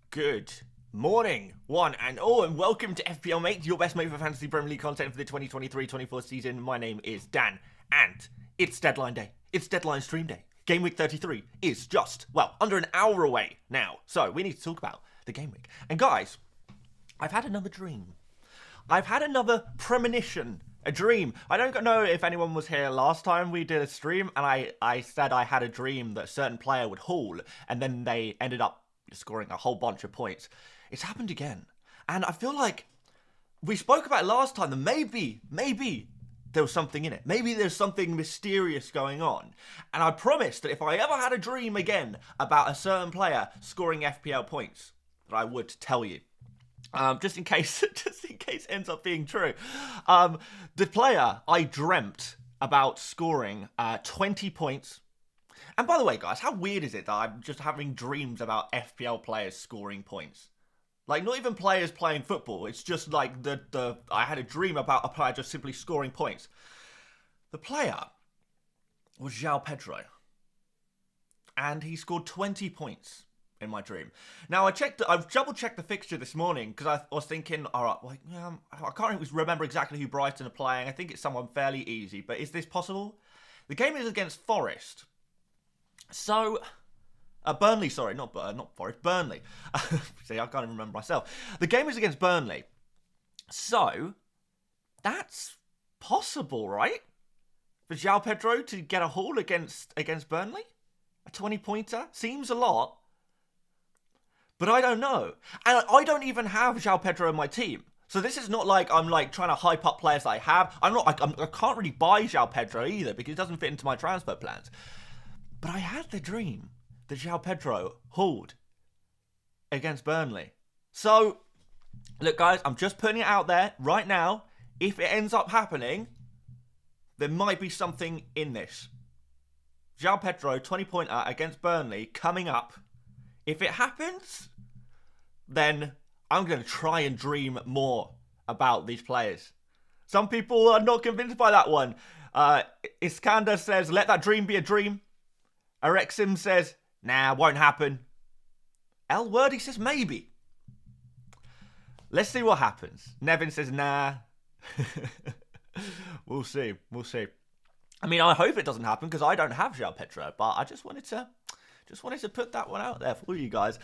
Good morning, one and all, and welcome to FPL Mate, your best mate for fantasy Premier League content for the 2023-24 season. My name is Dan, and it's deadline day. It's deadline stream day. Gameweek 33 is just, well, under an hour away now. So we need to talk about the game week. And guys, I've had another dream. I've had another premonition. A dream. I don't know if anyone was here last time we did a stream, and I said I had a dream that a certain player would haul, and then they ended up scoring a whole bunch of points. It's happened again. And I feel like we spoke about it last time, that maybe there was something in it. Maybe there's something mysterious going on. And I promised that if I ever had a dream again about a certain player scoring FPL points, that I would tell you. Just in case it ends up being true. The player I dreamt about scoring 20 points. And by the way, guys, how weird is it that I'm just having dreams about FPL players scoring points? Like, not even players playing football. It's just like I had a dream about a player just simply scoring points. The player was Joao Pedro. And he scored 20 points in my dream. Now, I've double-checked the fixture this morning because I was thinking, all right, well, yeah, I can't remember exactly who Brighton are playing. I think it's someone fairly easy, but is this possible? The game is against Forest. So, Burnley, sorry, not Forest, Burnley. See, I can't even remember myself. The game is against Burnley. So, that's possible, right? For Joao Pedro to get a haul against Burnley? A 20-pointer? Seems a lot. But I don't know. And I don't even have Joao Pedro in my team. So this is not like I'm like trying to hype up players that I have. I can't really buy Joao Pedro either because it doesn't fit into my transfer plans. But I had the dream that Joao Pedro hauled against Burnley. So, look guys, I'm just putting it out there right now. If it ends up happening, there might be something in this. Joao Pedro, 20-pointer against Burnley coming up. If it happens, then I'm going to try and dream more about these players. Some people are not convinced by that one. Iskander says, let that dream be a dream. Erexim says, nah, won't happen. L Wordy says, maybe. Let's see what happens. Nevin says, nah. We'll see. I mean, I hope it doesn't happen because I don't have Joao Pedro, but I just wanted to put that one out there for you guys.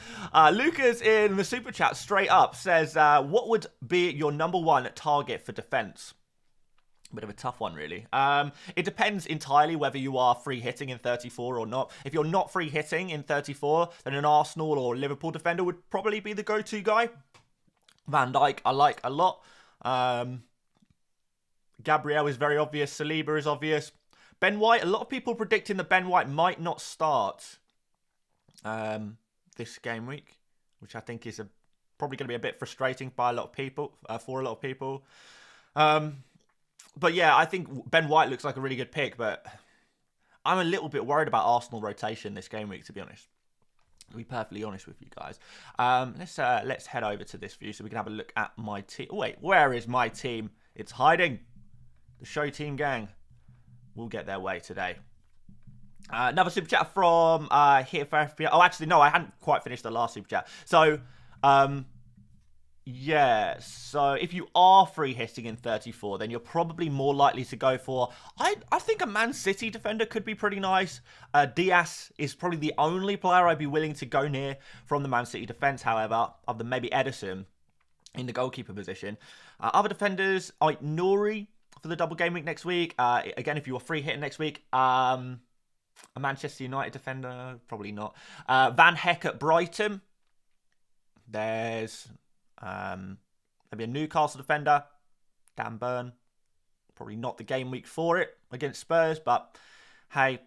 Lucas in the super chat straight up says, what would be your number one target for defense? Bit of a tough one, really. It depends entirely whether you are free hitting in 34 or not. If you're not free hitting in 34, then an Arsenal or Liverpool defender would probably be the go-to guy. Van Dijk, I like a lot. Gabriel is very obvious. Saliba is obvious. Ben White, a lot of people predicting that Ben White might not start this game week, which I think is probably going to be a bit frustrating by a lot of people, for a lot of people. But yeah, I think Ben White looks like a really good pick, but I'm a little bit worried about Arsenal rotation this game week, to be honest. To be perfectly honest with you guys. Let's head over to this view so we can have a look at my team. Oh, wait, where is my team? It's hiding. The show team gang will get their way today. Another super chat from here for FPL. Oh, actually, no, I hadn't quite finished the last super chat. So, yeah, so if you are free hitting in 34, then you're probably more likely to go for, I think a Man City defender could be pretty nice. Diaz is probably the only player I'd be willing to go near from the Man City defence, however, other than maybe Edison in the goalkeeper position. Other defenders, Nori for the double game week next week. Again, if you are free hitting next week, a Manchester United defender, probably not. Van Heck at Brighton. There's maybe a Newcastle defender, Dan Burn. Probably not the game week for it against Spurs, but hey,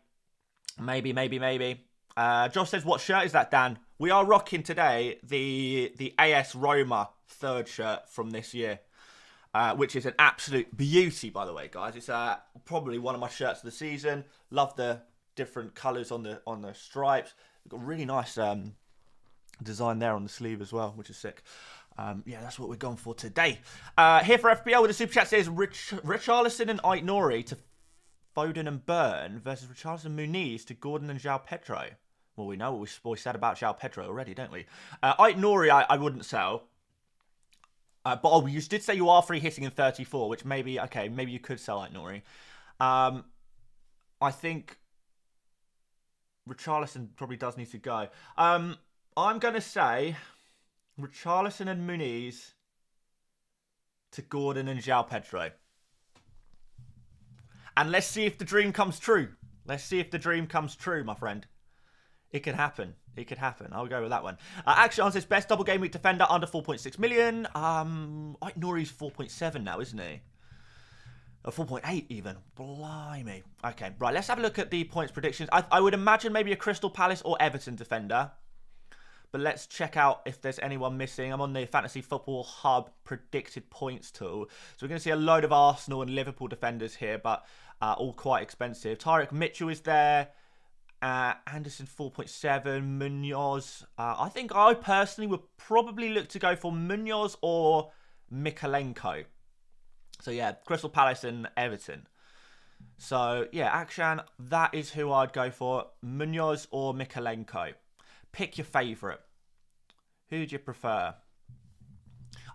maybe. Josh says, what shirt is that, Dan? We are rocking today the AS Roma third shirt from this year, which is an absolute beauty, by the way, guys. It's probably one of my shirts of the season. Love the different colours on the stripes. We've got a really nice design there on the sleeve as well, which is sick. Yeah, that's what we're going for today. Here for FPL with a super chat says Richarlison and Aït-Nouri to Foden and Burn versus Richarlison and Muniz to Gordon and Joao Pedro. Well, we know what we said about Joao Pedro already, don't we? Nori, I wouldn't sell. But you did say you are free hitting in 34, which maybe you could sell Nori. I think Richarlison probably does need to go. I'm going to say Richarlison and Muniz to Gordon and Joao Pedro. And let's see if the dream comes true. Let's see if the dream comes true, my friend. It could happen. It could happen. I'll go with that one. Action says best double game week defender under 4.6 million. Nori's 4.7 now, isn't he? 4.8 even. Blimey. Okay, right. Let's have a look at the points predictions. I would imagine maybe a Crystal Palace or Everton defender. But let's check out if there's anyone missing. I'm on the Fantasy Football Hub predicted points tool. So we're going to see a load of Arsenal and Liverpool defenders here, but all quite expensive. Tyrick Mitchell is there. Anderson 4.7. Munoz. I think I personally would probably look to go for Munoz or Mikalenko. So yeah, Crystal Palace and Everton. So yeah, Akshan, that is who I'd go for. Munoz or Mikalenko. Pick your favourite. Who do you prefer?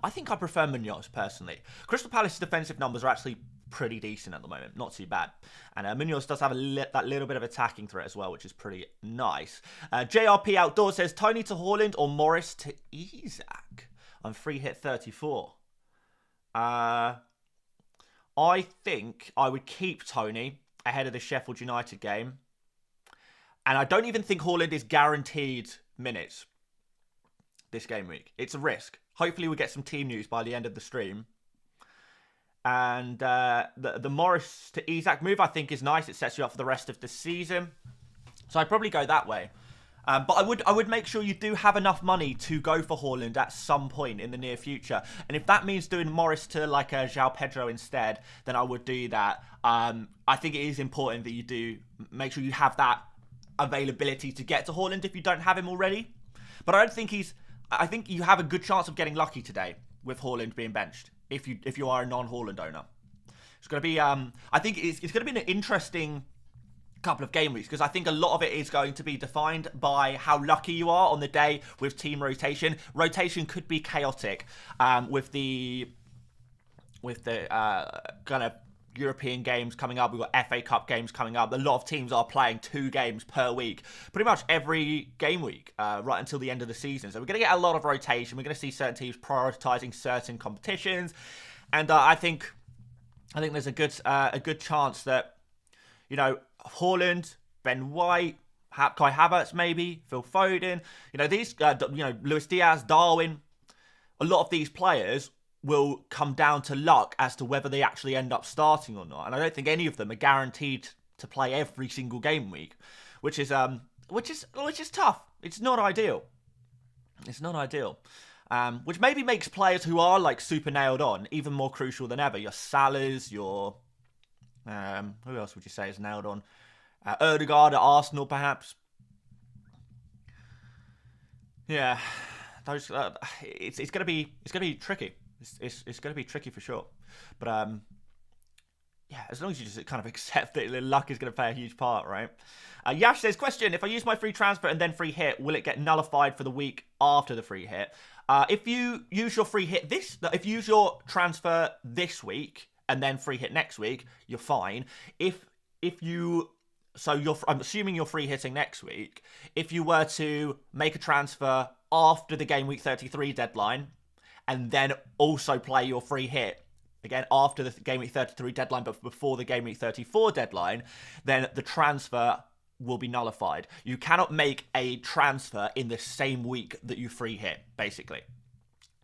I think I prefer Munoz, personally. Crystal Palace's defensive numbers are actually pretty decent at the moment. Not too bad. And Munoz does have that little bit of attacking threat as well, which is pretty nice. JRP Outdoors says, Tony to Haaland or Morris to Isak? I'm free hit 34. I think I would keep Tony ahead of the Sheffield United game. And I don't even think Haaland is guaranteed minutes this game week. It's a risk. Hopefully we'll get some team news by the end of the stream. And the Morris to Isak move, I think, is nice. It sets you up for the rest of the season. So I'd probably go that way. But I would make sure you do have enough money to go for Haaland at some point in the near future. And if that means doing Morris to like a Joao Pedro instead, then I would do that. I think it is important that you do make sure you have that availability to get to Haaland if you don't have him already. But I think you have a good chance of getting lucky today with Haaland being benched if you are a non-Haaland owner. It's going to be I think it's going to be an interesting couple of game weeks because I think a lot of it is going to be defined by how lucky you are on the day with team rotation. Rotation could be chaotic with the kind of European games coming up. We've got FA Cup games coming up. A lot of teams are playing 2 games per week, pretty much every game week, right until the end of the season. So we're going to get a lot of rotation. We're going to see certain teams prioritising certain competitions, and I think there's a good chance that, you know, Haaland, Ben White, Kai Havertz, maybe Phil Foden, these, Luis Diaz, Darwin, a lot of these players will come down to luck as to whether they actually end up starting or not. And I don't think any of them are guaranteed to play every single game week, which is tough. It's not ideal. It's not ideal. Which maybe makes players who are like super nailed on even more crucial than ever. Your Salahs, your who else would you say is nailed on? Ødegaard at Arsenal, perhaps. Yeah, those. It's gonna be tricky. It's going to be tricky for sure. But, yeah, as long as you just kind of accept that luck is going to play a huge part, right? Yash says, question, if I use my free transfer and then free hit, will it get nullified for the week after the free hit? If you use your free hit if you use your transfer this week and then free hit next week, you're fine. I'm assuming you're free hitting next week. If you were to make a transfer after the game week 33 deadline, and then also play your free hit, again, after the Game Week 33 deadline, but before the Game Week 34 deadline, then the transfer will be nullified. You cannot make a transfer in the same week that you free hit, basically.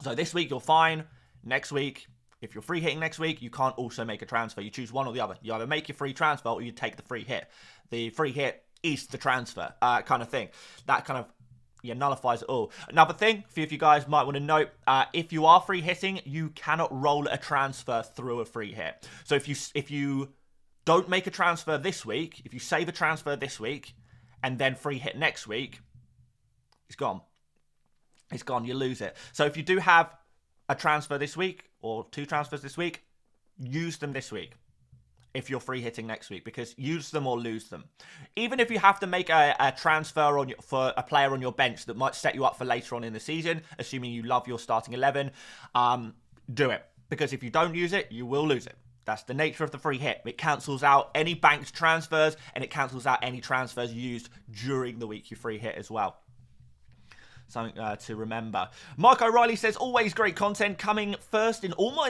So this week, you're fine. Next week, if you're free hitting next week, you can't also make a transfer. You choose one or the other. You either make your free transfer or you take the free hit. The free hit is the transfer kind of thing. That kind of nullifies it all. Another thing, a few of you guys might want to note, if you are free hitting, you cannot roll a transfer through a free hit. So if you don't make a transfer this week, if you save a transfer this week, and then free hit next week, it's gone. It's gone. You lose it. So if you do have a transfer this week, or 2 transfers this week, use them this week. if you're free hitting next week, because use them or lose them. Even if you have to make a transfer for a player on your bench that might set you up for later on in the season, assuming you love your starting 11, do it. Because if you don't use it, you will lose it. That's the nature of the free hit. It cancels out any banked transfers, and it cancels out any transfers used during the week you free hit as well. Something to remember. Mark O'Reilly says, always great content, coming first in all my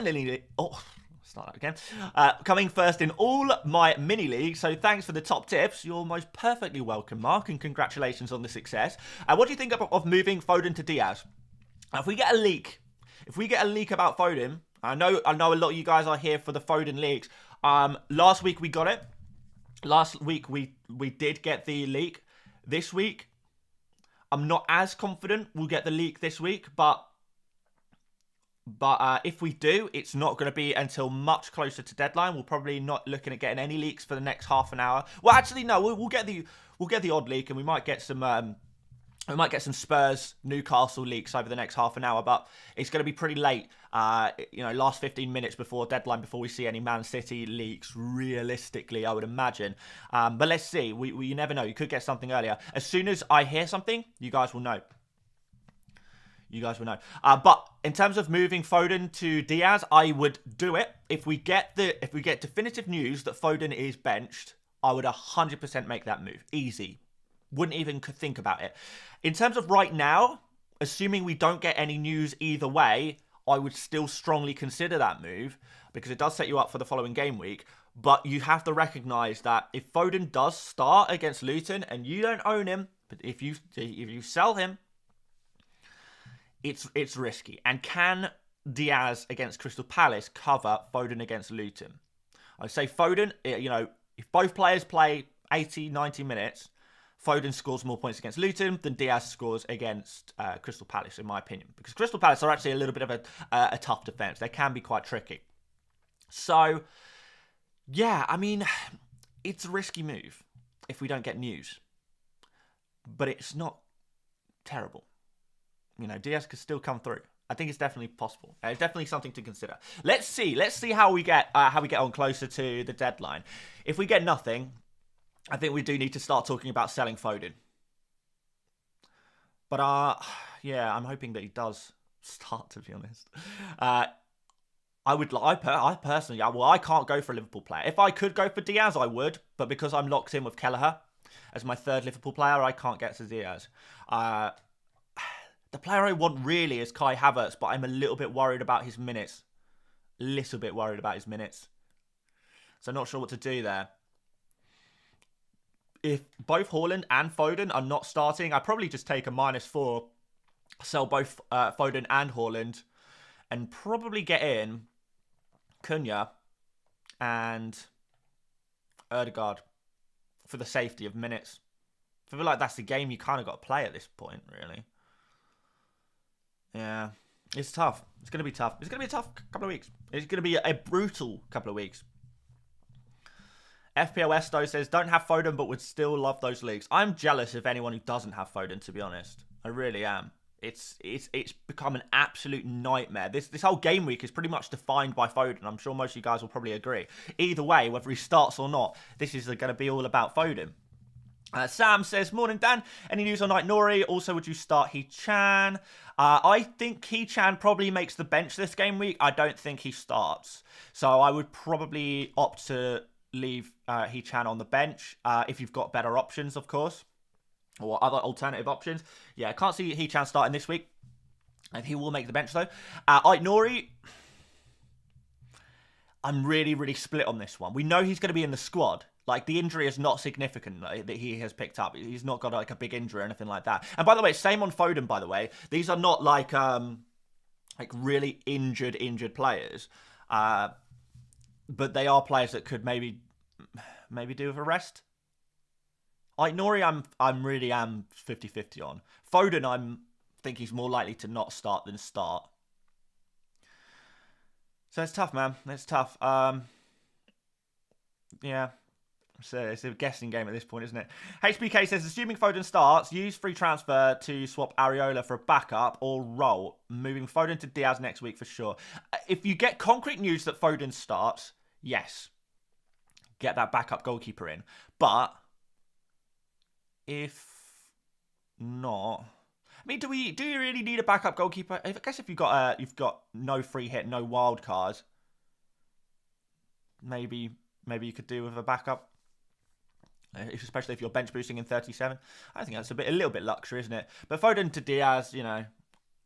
coming first in all my mini leagues. So thanks for the top tips. You're most perfectly welcome, Mark, and congratulations on the success. What do you think of moving Foden to Diaz? If we get a leak about Foden, I know a lot of you guys are here for the Foden leaks. Last week we got it. Last week we did get the leak. This week, I'm not as confident we'll get the leak this week, but if we do, it's not going to be until much closer to deadline. We're probably not looking at getting any leaks for the next half an hour. Well, actually, no, we'll get the odd leak, and we might get some Spurs Newcastle leaks over the next half an hour, but it's going to be pretty late. Last 15 minutes before deadline, before we see any Man City leaks, realistically, I would imagine. But let's see. You never know. You could get something earlier. As soon as I hear something, you guys will know. But in terms of moving Foden to Diaz, I would do it. If we get definitive news that Foden is benched, I would 100% make that move. Easy. Wouldn't even think about it. In terms of right now, assuming we don't get any news either way, I would still strongly consider that move because it does set you up for the following game week. But you have to recognise that if Foden does start against Luton and you don't own him, but if you sell him, it's risky. And can Diaz against Crystal Palace cover Foden against Luton? I'd say Foden, if both players play 80, 90 minutes, Foden scores more points against Luton than Diaz scores against Crystal Palace, in my opinion. Because Crystal Palace are actually a little bit of a tough defence. They can be quite tricky. So, yeah, I mean, it's a risky move if we don't get news. But it's not terrible. Diaz could still come through. I think it's definitely possible. It's definitely something to consider. Let's see how we get on closer to the deadline. If we get nothing, I think we do need to start talking about selling Foden. But I'm hoping that he does start, to be honest. I personally, I can't go for a Liverpool player. If I could go for Diaz, I would, but because I'm locked in with Kelleher as my third Liverpool player, I can't get to Diaz. The player I want really is Kai Havertz, but I'm a little bit worried about his minutes. So not sure what to do there. If both Haaland and Foden are not starting, I'd probably just take a -4, sell both Foden and Haaland, and probably get in Cunha and Ødegaard for the safety of minutes. I feel like that's the game you kind of got to play at this point, really. Yeah, it's tough. It's going to be tough. It's going to be a tough couple of weeks. It's going to be a brutal couple of weeks. FPL Esto says, don't have Foden, but would still love those leagues. I'm jealous of anyone who doesn't have Foden, to be honest. I really am. It's become an absolute nightmare. This whole game week is pretty much defined by Foden. I'm sure most of you guys will probably agree. Either way, whether he starts or not, this is going to be all about Foden. Sam says, morning Dan, any news on Nori? Also, would you start Hee-Chan? I think Hee-Chan probably makes the bench this game week. I don't think he starts. So I would probably opt to leave Hee-Chan on the bench if you've got better options, of course, or other alternative options. Yeah, I can't see Hee-Chan starting this week. And he will make the bench, though. Nori, I'm really, really split on this one. We know he's going to be in the squad. Like, the injury is not significant that he has picked up. He's not got, like, a big injury or anything like that. And by the way, same on Foden, by the way. These are not, like really injured players. But they are players that could maybe do with a rest. Like, Nori, I'm really 50-50 on. Foden, I think he's more likely to not start than start. So it's tough, man. It's tough. Yeah. So it's a guessing game at this point, isn't it? HBK says, assuming Foden starts, use free transfer to swap Areola for a backup or roll. Moving Foden to Diaz next week for sure. If you get concrete news that Foden starts, yes. get that backup goalkeeper in. But if not, I mean, do you really need a backup goalkeeper? I guess if you've got no free hit, no wild card, maybe you could do with a backup. Especially if you're bench boosting in 37. I think that's a little bit luxury, isn't it? But Foden to Diaz, you know,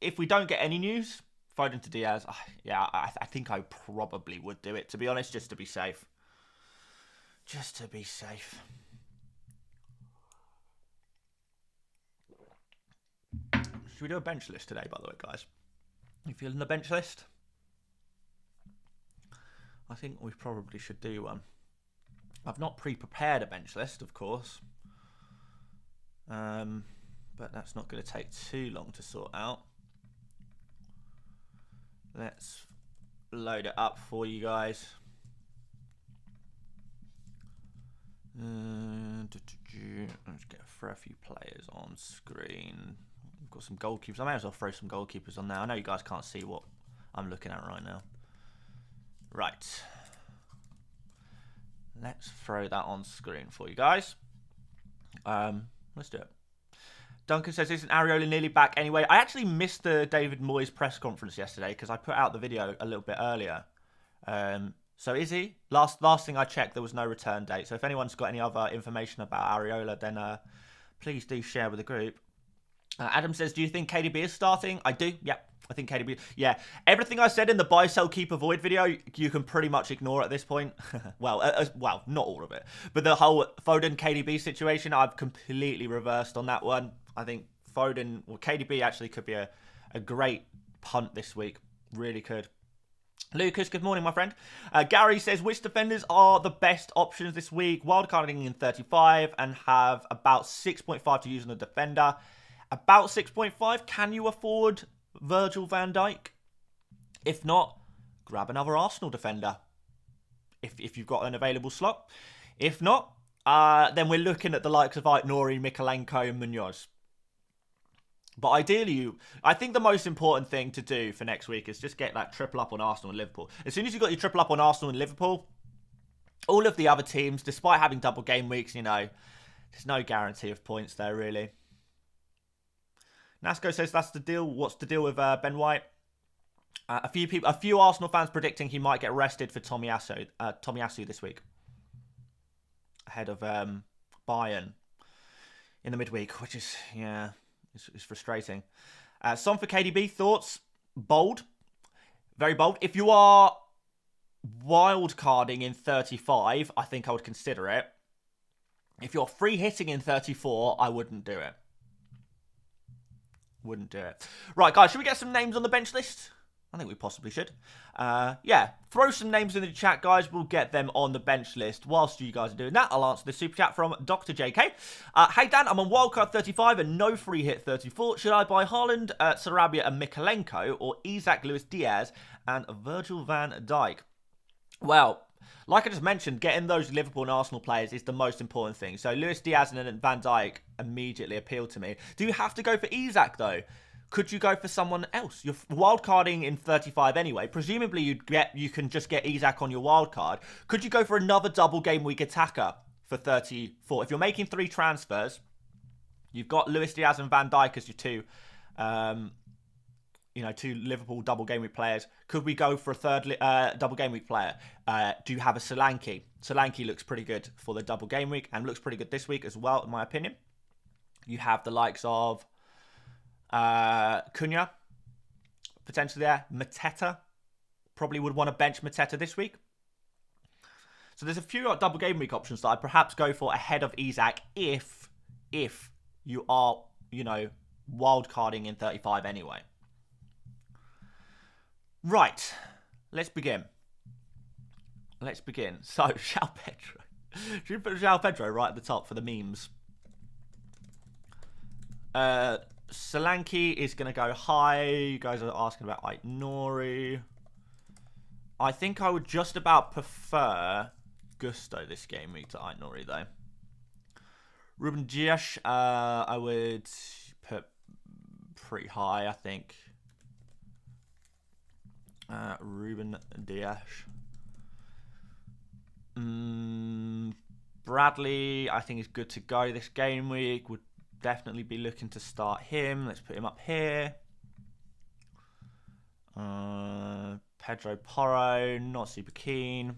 if we don't get any news, Foden to Diaz, yeah, I think I probably would do it, to be honest, just to be safe. Just to be safe. Should we do a bench list today, by the way, guys? You feeling the bench list? I think we probably should do one. I've not pre-prepared a bench list, of course. But that's not going to take too long to sort out. Let's load it up for you guys. Let's throw a few players on screen. We've got some goalkeepers. I may as well throw some goalkeepers on there. I know you guys can't see what I'm looking at right now. Right. Let's throw that on screen for you guys. Let's do it. Duncan says, isn't Areola nearly back anyway? I actually missed the David Moyes press conference yesterday because I put out the video a little bit earlier. So is he? Last thing I checked, there was no return date. So if anyone's got any other information about Areola, then please do share with the group. Adam says, do you think KDB is starting? I do. Yeah, I think KDB. Yeah, everything I said in the buy, sell, keep, avoid video, you can pretty much ignore at this point. well, not all of it. But the whole Foden KDB situation, I've completely reversed on that one. I think Foden, or KDB actually could be a great punt this week. Really could. Lucas, good morning, my friend. Gary says, which defenders are the best options this week? Wildcarding in 35 and have about 6.5 to use on the defender. About 6.5. Can you afford Virgil van Dijk? If not, grab another Arsenal defender. If you've got an available slot. If not, then we're looking at the likes of Aït-Nouri, Mykolenko and Munoz. But ideally, I think the most important thing to do for next week is just get that triple up on Arsenal and Liverpool. As soon as you've got your triple up on Arsenal and Liverpool, all of the other teams, despite having double game weeks, you know, there's no guarantee of points there, really. Nasco says that's the deal. What's the deal with Ben White? A few Arsenal fans predicting he might get arrested for Tomiyasu this week, ahead of Bayern in the midweek, which is it's frustrating. Some for KDB thoughts. Bold, very bold. If you are wild carding in 35, I think I would consider it. If you're free hitting in 34, I wouldn't do it. Wouldn't do it. Right, guys, should we get some names on the bench list? I think we possibly should. Yeah, throw some names in the chat, guys. We'll get them on the bench list. Whilst you guys are doing that, I'll answer the super chat from Dr. JK. Hey, Dan, I'm on wildcard 35 and no free hit 34. Should I buy Haaland, Sarabia and Mykolenko or Isak, Luis Diaz and Virgil van Dijk? Well, like I just mentioned, getting those Liverpool and Arsenal players is the most important thing. So Luis Diaz and Van Dijk immediately appeal to me. Do you have to go for Isak, though? Could you go for someone else? You're wildcarding in 35 anyway. Presumably you can just get Isak on your wildcard. Could you go for another double game week attacker for 34? If you're making 3 transfers, you've got Luis Diaz and Van Dijk as your two Liverpool double game week players. Could we go for a third double game week player? Do you have a Solanke? Solanke looks pretty good for the double game week and looks pretty good this week as well, in my opinion. You have the likes of Cunha, potentially there. Mateta, probably would want to bench Mateta this week. So there's a few double game week options that I'd perhaps go for ahead of Isak if you are, wild carding in 35 anyway. Right, let's begin. So, Joao Pedro. Should we put Joao Pedro right at the top for the memes? Solanke is going to go high. You guys are asking about Aït-Nouri. I think I would just about prefer Gusto this game week to Aït-Nouri, though. Ruben Dias, I would put pretty high, I think. Ruben Dias. Bradley, I think, is good to go this game week. Would definitely be looking to start him. Let's put him up here. Pedro Porro, not super keen.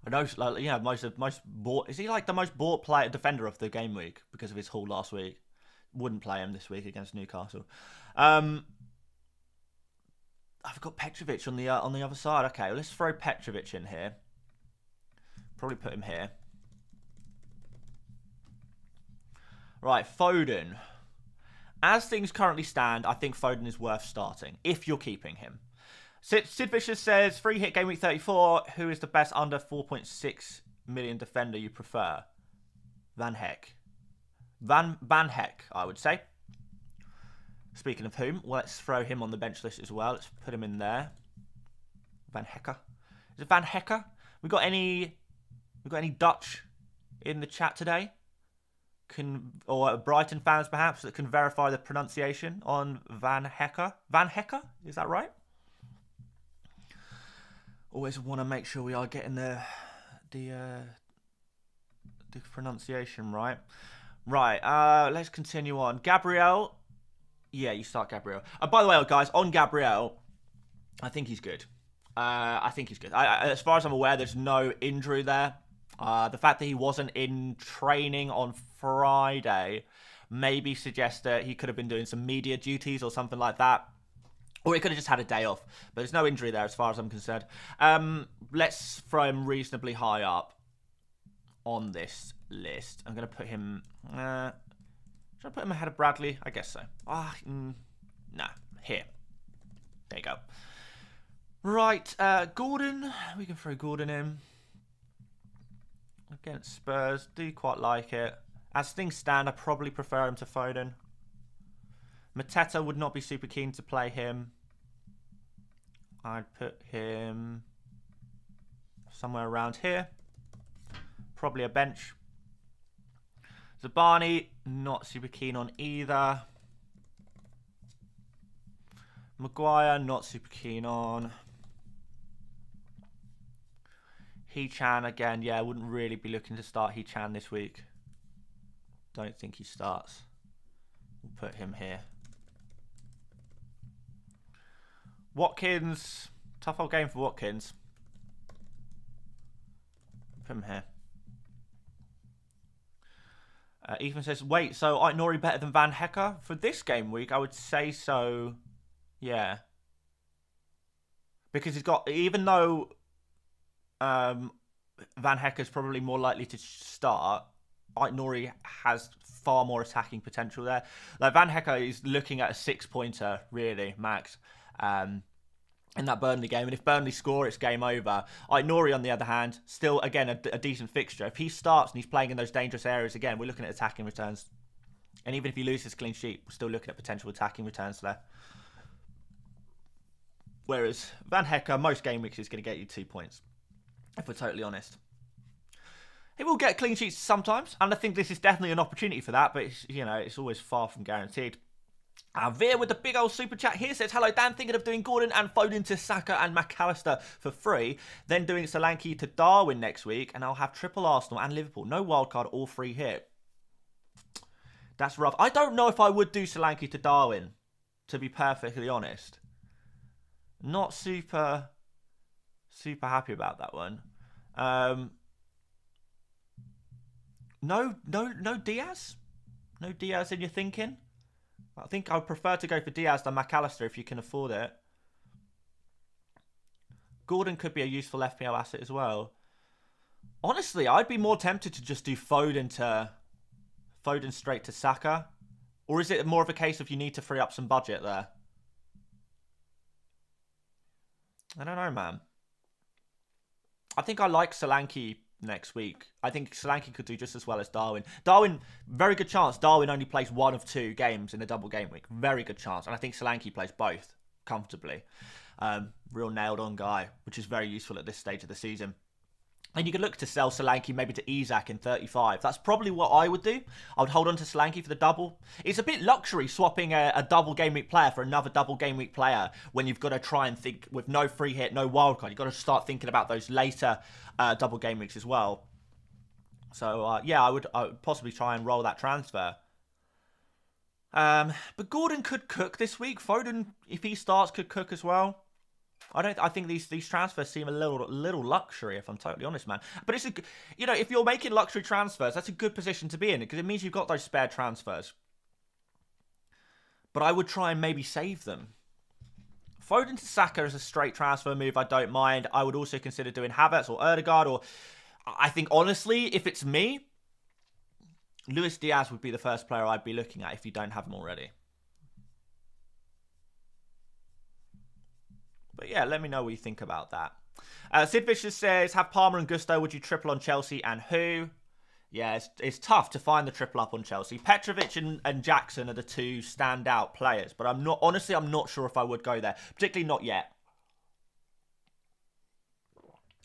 I know, like, yeah, most bought. Is he like the most bought player defender of the game week because of his haul last week? Wouldn't play him this week against Newcastle. I've got Petrovic on the other side. Okay, well, let's throw Petrovic in here. Probably put him here. Right, Foden. As things currently stand, I think Foden is worth starting if you're keeping him. Sid Vicious says, free hit game week 34. Who is the best under 4.6 million defender you prefer? Van Heck. Van Heck, I would say. Speaking of whom, well, let's throw him on the bench list as well. Let's put him in there. Van Hecker. Is it Van Hecker? We got any Dutch in the chat today? Or Brighton fans perhaps that can verify the pronunciation on Van Hecker? Van Hecker? Is that right? Always want to make sure we are getting the pronunciation right. Right, let's continue on. Gabriel. Yeah, you start Gabriel. By the way, guys, on Gabriel, I think he's good. As far as I'm aware, there's no injury there. The fact that he wasn't in training on Friday maybe suggests that he could have been doing some media duties or something like that. Or he could have just had a day off. But there's no injury there as far as I'm concerned. Let's throw him reasonably high up on this list. I'm going to put him... should I put him ahead of Bradley? I guess so. Nah, here. There you go. Right, Gordon. We can throw Gordon in. Against Spurs. Do quite like it. As things stand, I probably prefer him to Foden. Mateta would not be super keen to play him. I'd put him somewhere around here. Probably a bench. Zabani, not super keen on either. Maguire, not super keen on. He-Chan, again, yeah, I wouldn't really be looking to start He-Chan this week. Don't think he starts. We'll put him here. Watkins, tough old game for Watkins. Put him here. Ethan says, wait, so Nori better than Van Hecker? For this game week, I would say so, yeah. Because he's got, even though Van Hecker's probably more likely to start, Nori has far more attacking potential there. Like, Van Hecker is looking at a 6-pointer, really, max, in that Burnley game. And if Burnley score, it's game over. Nori, on the other hand, still, again, a decent fixture. If he starts and he's playing in those dangerous areas, again, we're looking at attacking returns. And even if he loses clean sheet, we're still looking at potential attacking returns there. Whereas Van Hecker, most game weeks, is going to get you 2 points, if we're totally honest. He will get clean sheets sometimes, and I think this is definitely an opportunity for that, but it's always far from guaranteed. Veer with the big old super chat here says, hello Dan, thinking of doing Gordon and Foden to Saka and McAllister for free, then doing Solanke to Darwin next week, and I'll have triple Arsenal and Liverpool. No wildcard or free hit. That's rough. I don't know if I would do Solanke to Darwin, to be perfectly honest. Not super happy about that one. No Diaz? No Diaz in your thinking? I think I would prefer to go for Diaz than McAllister if you can afford it. Gordon could be a useful FPL asset as well. Honestly, I'd be more tempted to just do Foden straight to Saka. Or is it more of a case of you need to free up some budget there? I don't know, man. I think I like Solanke next week. I think Solanke could do just as well as Darwin. Darwin, very good chance. Darwin only plays 1 of 2 games in the double game week. Very good chance. And I think Solanke plays both comfortably. Real nailed on guy, which is very useful at this stage of the season. And you could look to sell Solanke maybe to Isak in 35. That's probably what I would do. I would hold on to Solanke for the double. It's a bit luxury swapping a double game week player for another double game week player when you've got to try and think with no free hit, no wildcard. You've got to start thinking about those later double game weeks as well. So, yeah, I would possibly try and roll that transfer. But Gordon could cook this week. Foden, if he starts, could cook as well. I think these transfers seem a little luxury, if I'm totally honest, man. But it's if you're making luxury transfers, that's a good position to be in because it means you've got those spare transfers. But I would try and maybe save them. Foden to Saka is a straight transfer move. I don't mind. I would also consider doing Havertz or Ødegaard, or I think honestly, if it's me, Luis Diaz would be the first player I'd be looking at if you don't have him already. But yeah, let me know what you think about that. Sid Vicious says, have Palmer and Gusto. Would you triple on Chelsea and who? Yeah, it's tough to find the triple up on Chelsea. Petrovic and Jackson are the two standout players. But I'm not sure if I would go there. Particularly not yet.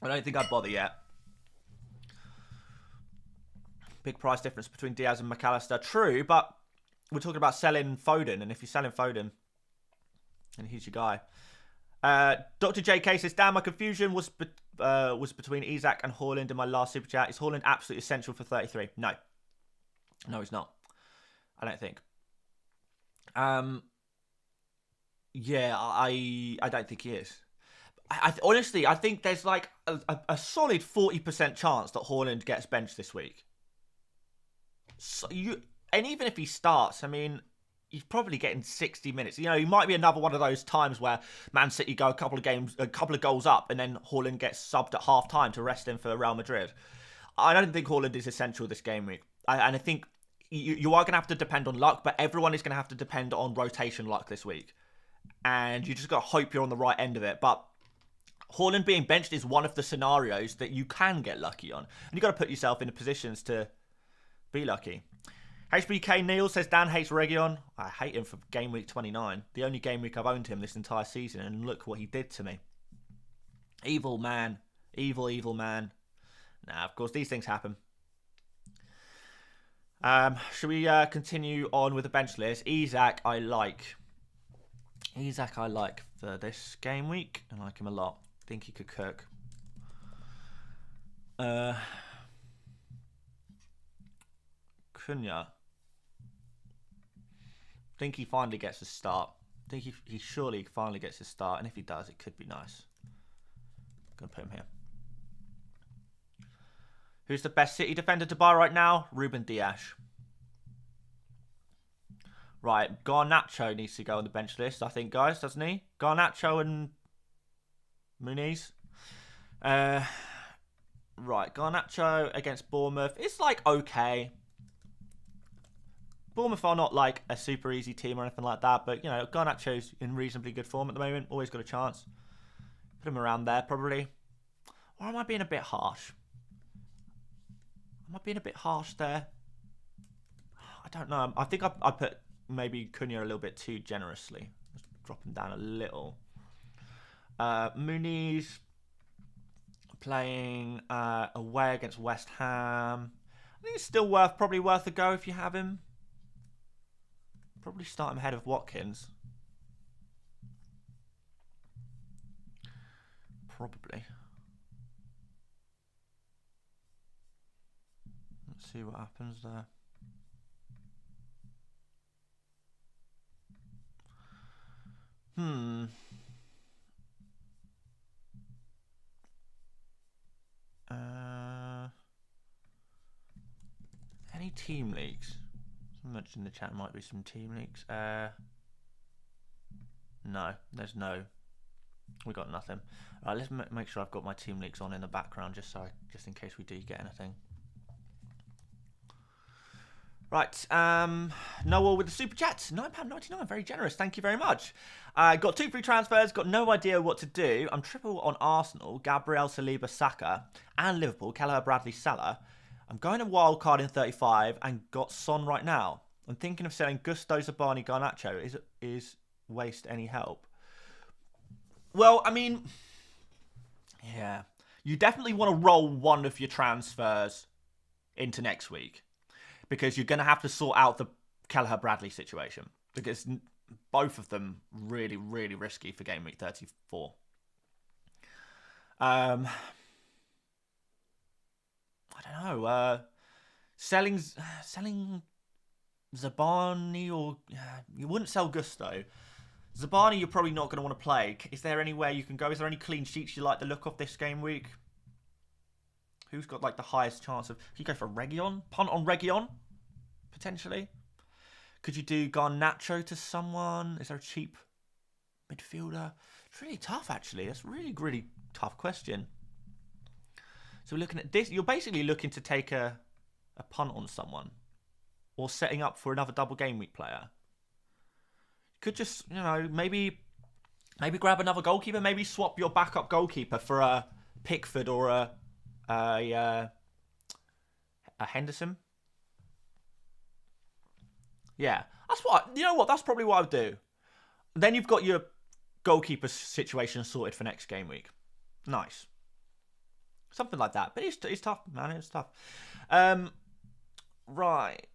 I don't think I'd bother yet. Big price difference between Diaz and McAllister. True, but we're talking about selling Foden. And if you're selling Foden, then he's your guy. Dr. JK says, damn, my confusion was between Isak and Haaland in my last super chat. Is Haaland absolutely essential for 33? No. No, he's not. I don't think. Yeah, I don't think he is. Honestly, I think there's like a solid 40% chance that Haaland gets benched this week. So and even if he starts, I mean, he's probably getting 60 minutes. You know, he might be another one of those times where Man City go a couple of goals up, and then Haaland gets subbed at half time to rest him for Real Madrid. I don't think Haaland is essential this game week. And I think you are going to have to depend on luck, but everyone is going to have to depend on rotation luck this week. And you just got to hope you're on the right end of it. But Haaland being benched is one of the scenarios that you can get lucky on. And you've got to put yourself in the positions to be lucky. HBK Neil says, Dan hates Region. I hate him for game week 29. The only game week I've owned him this entire season, and look what he did to me. Evil man. Evil, evil man. Nah, of course, these things happen. Should we continue on with the bench list? Isak, I like. Isak, I like for this game week. I like him a lot. I think he could cook. Cunha. I think he finally gets a start. I think he surely finally gets a start. And if he does, it could be nice. I'm going to put him here. Who's the best City defender to buy right now? Ruben Dias. Right, Garnacho needs to go on the bench list, I think, guys, doesn't he? Garnacho and Muniz. Right, Garnacho against Bournemouth. It's like okay. Bournemouth are not like a super easy team or anything like that, but, you know, Garnacho's in reasonably good form at the moment. Always got a chance. Put him around there, probably. Or am I being a bit harsh? Am I being a bit harsh there? I don't know. I think I put maybe Cunha a little bit too generously. Let's drop him down a little. Muniz playing away against West Ham. I think it's still probably worth a go if you have him. Probably start him ahead of Watkins. Probably. Let's see what happens there. Any team leagues? Someone mentioned in the chat might be some team leagues. No, there's no. We got nothing. All right, let's make sure I've got my team leagues on in the background just in case we do get anything. Right, Noel with the super chat, £9.99, very generous, thank you very much. Got 2 free transfers, got no idea what to do. I'm triple on Arsenal, Gabriel, Saliba, Saka, and Liverpool, Kelleher, Bradley, Salah. I'm going to wildcard in 35 and got Son right now. I'm thinking of selling Gusto, Zabani, Garnacho. Is waste any help? Well, I mean, yeah. you definitely want to roll one of your transfers into next week, because you're going to have to sort out the Kelleher-Bradley situation, because both of them really, really risky for game week 34. I don't know. Selling Zabani, or you wouldn't sell Gusto. Zabani, you're probably not going to want to play. Is there anywhere you can go? Is there any clean sheets you like the look of this game week? Who's got like the highest chance of? Could you go for Region? Punt on Region, potentially. Could you do Garnacho to someone? Is there a cheap midfielder? It's really tough, actually. That's a really, really tough question. So we're looking at this. You're basically looking to take a punt on someone, or setting up for another double game week player. Could just, maybe grab another goalkeeper. Maybe swap your backup goalkeeper for a Pickford or a Henderson. Yeah, that's what. You know what? That's probably what I would do. Then you've got your goalkeeper situation sorted for next game week. Nice. Something like that. But it's tough, man. It's tough. Right.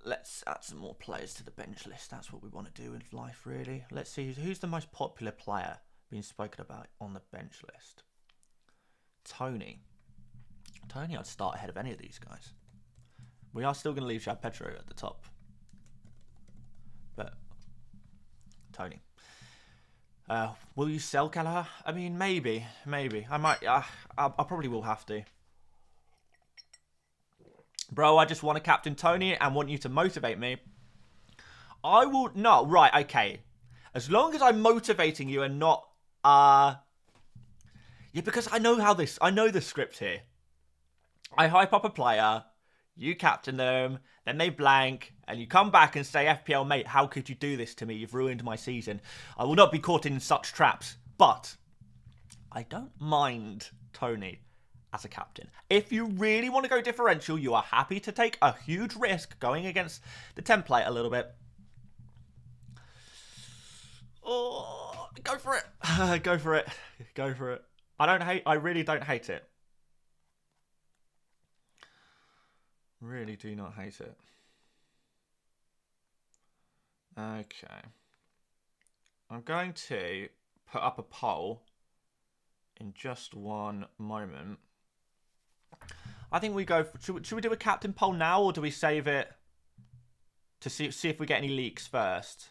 Let's add some more players to the bench list. That's what we want to do in life, really. Let's see. Who's the most popular player being spoken about on the bench list? Tony. I'd start ahead of any of these guys. We are still going to leave Joao Pedro at the top. But Tony. Will you sell Kelleher? I mean, maybe. I might. I probably will have to. Bro, I just want to captain Tony and want you to motivate me. I will... No, right, okay. As long as I'm motivating you and not... Yeah, because I know the script here. I hype up a player, you captain them, then they blank, and you come back and say, FPL mate, how could you do this to me? You've ruined my season. I will not be caught in such traps. But I don't mind Tony as a captain. If you really want to go differential, you are happy to take a huge risk going against the template a little bit. Oh, go for it. Go for it. I really don't hate it. Really do not hate it. Okay. I'm going to put up a poll in just one moment. I think we go... Should we do a captain poll now, or do we save it to see if we get any leaks first?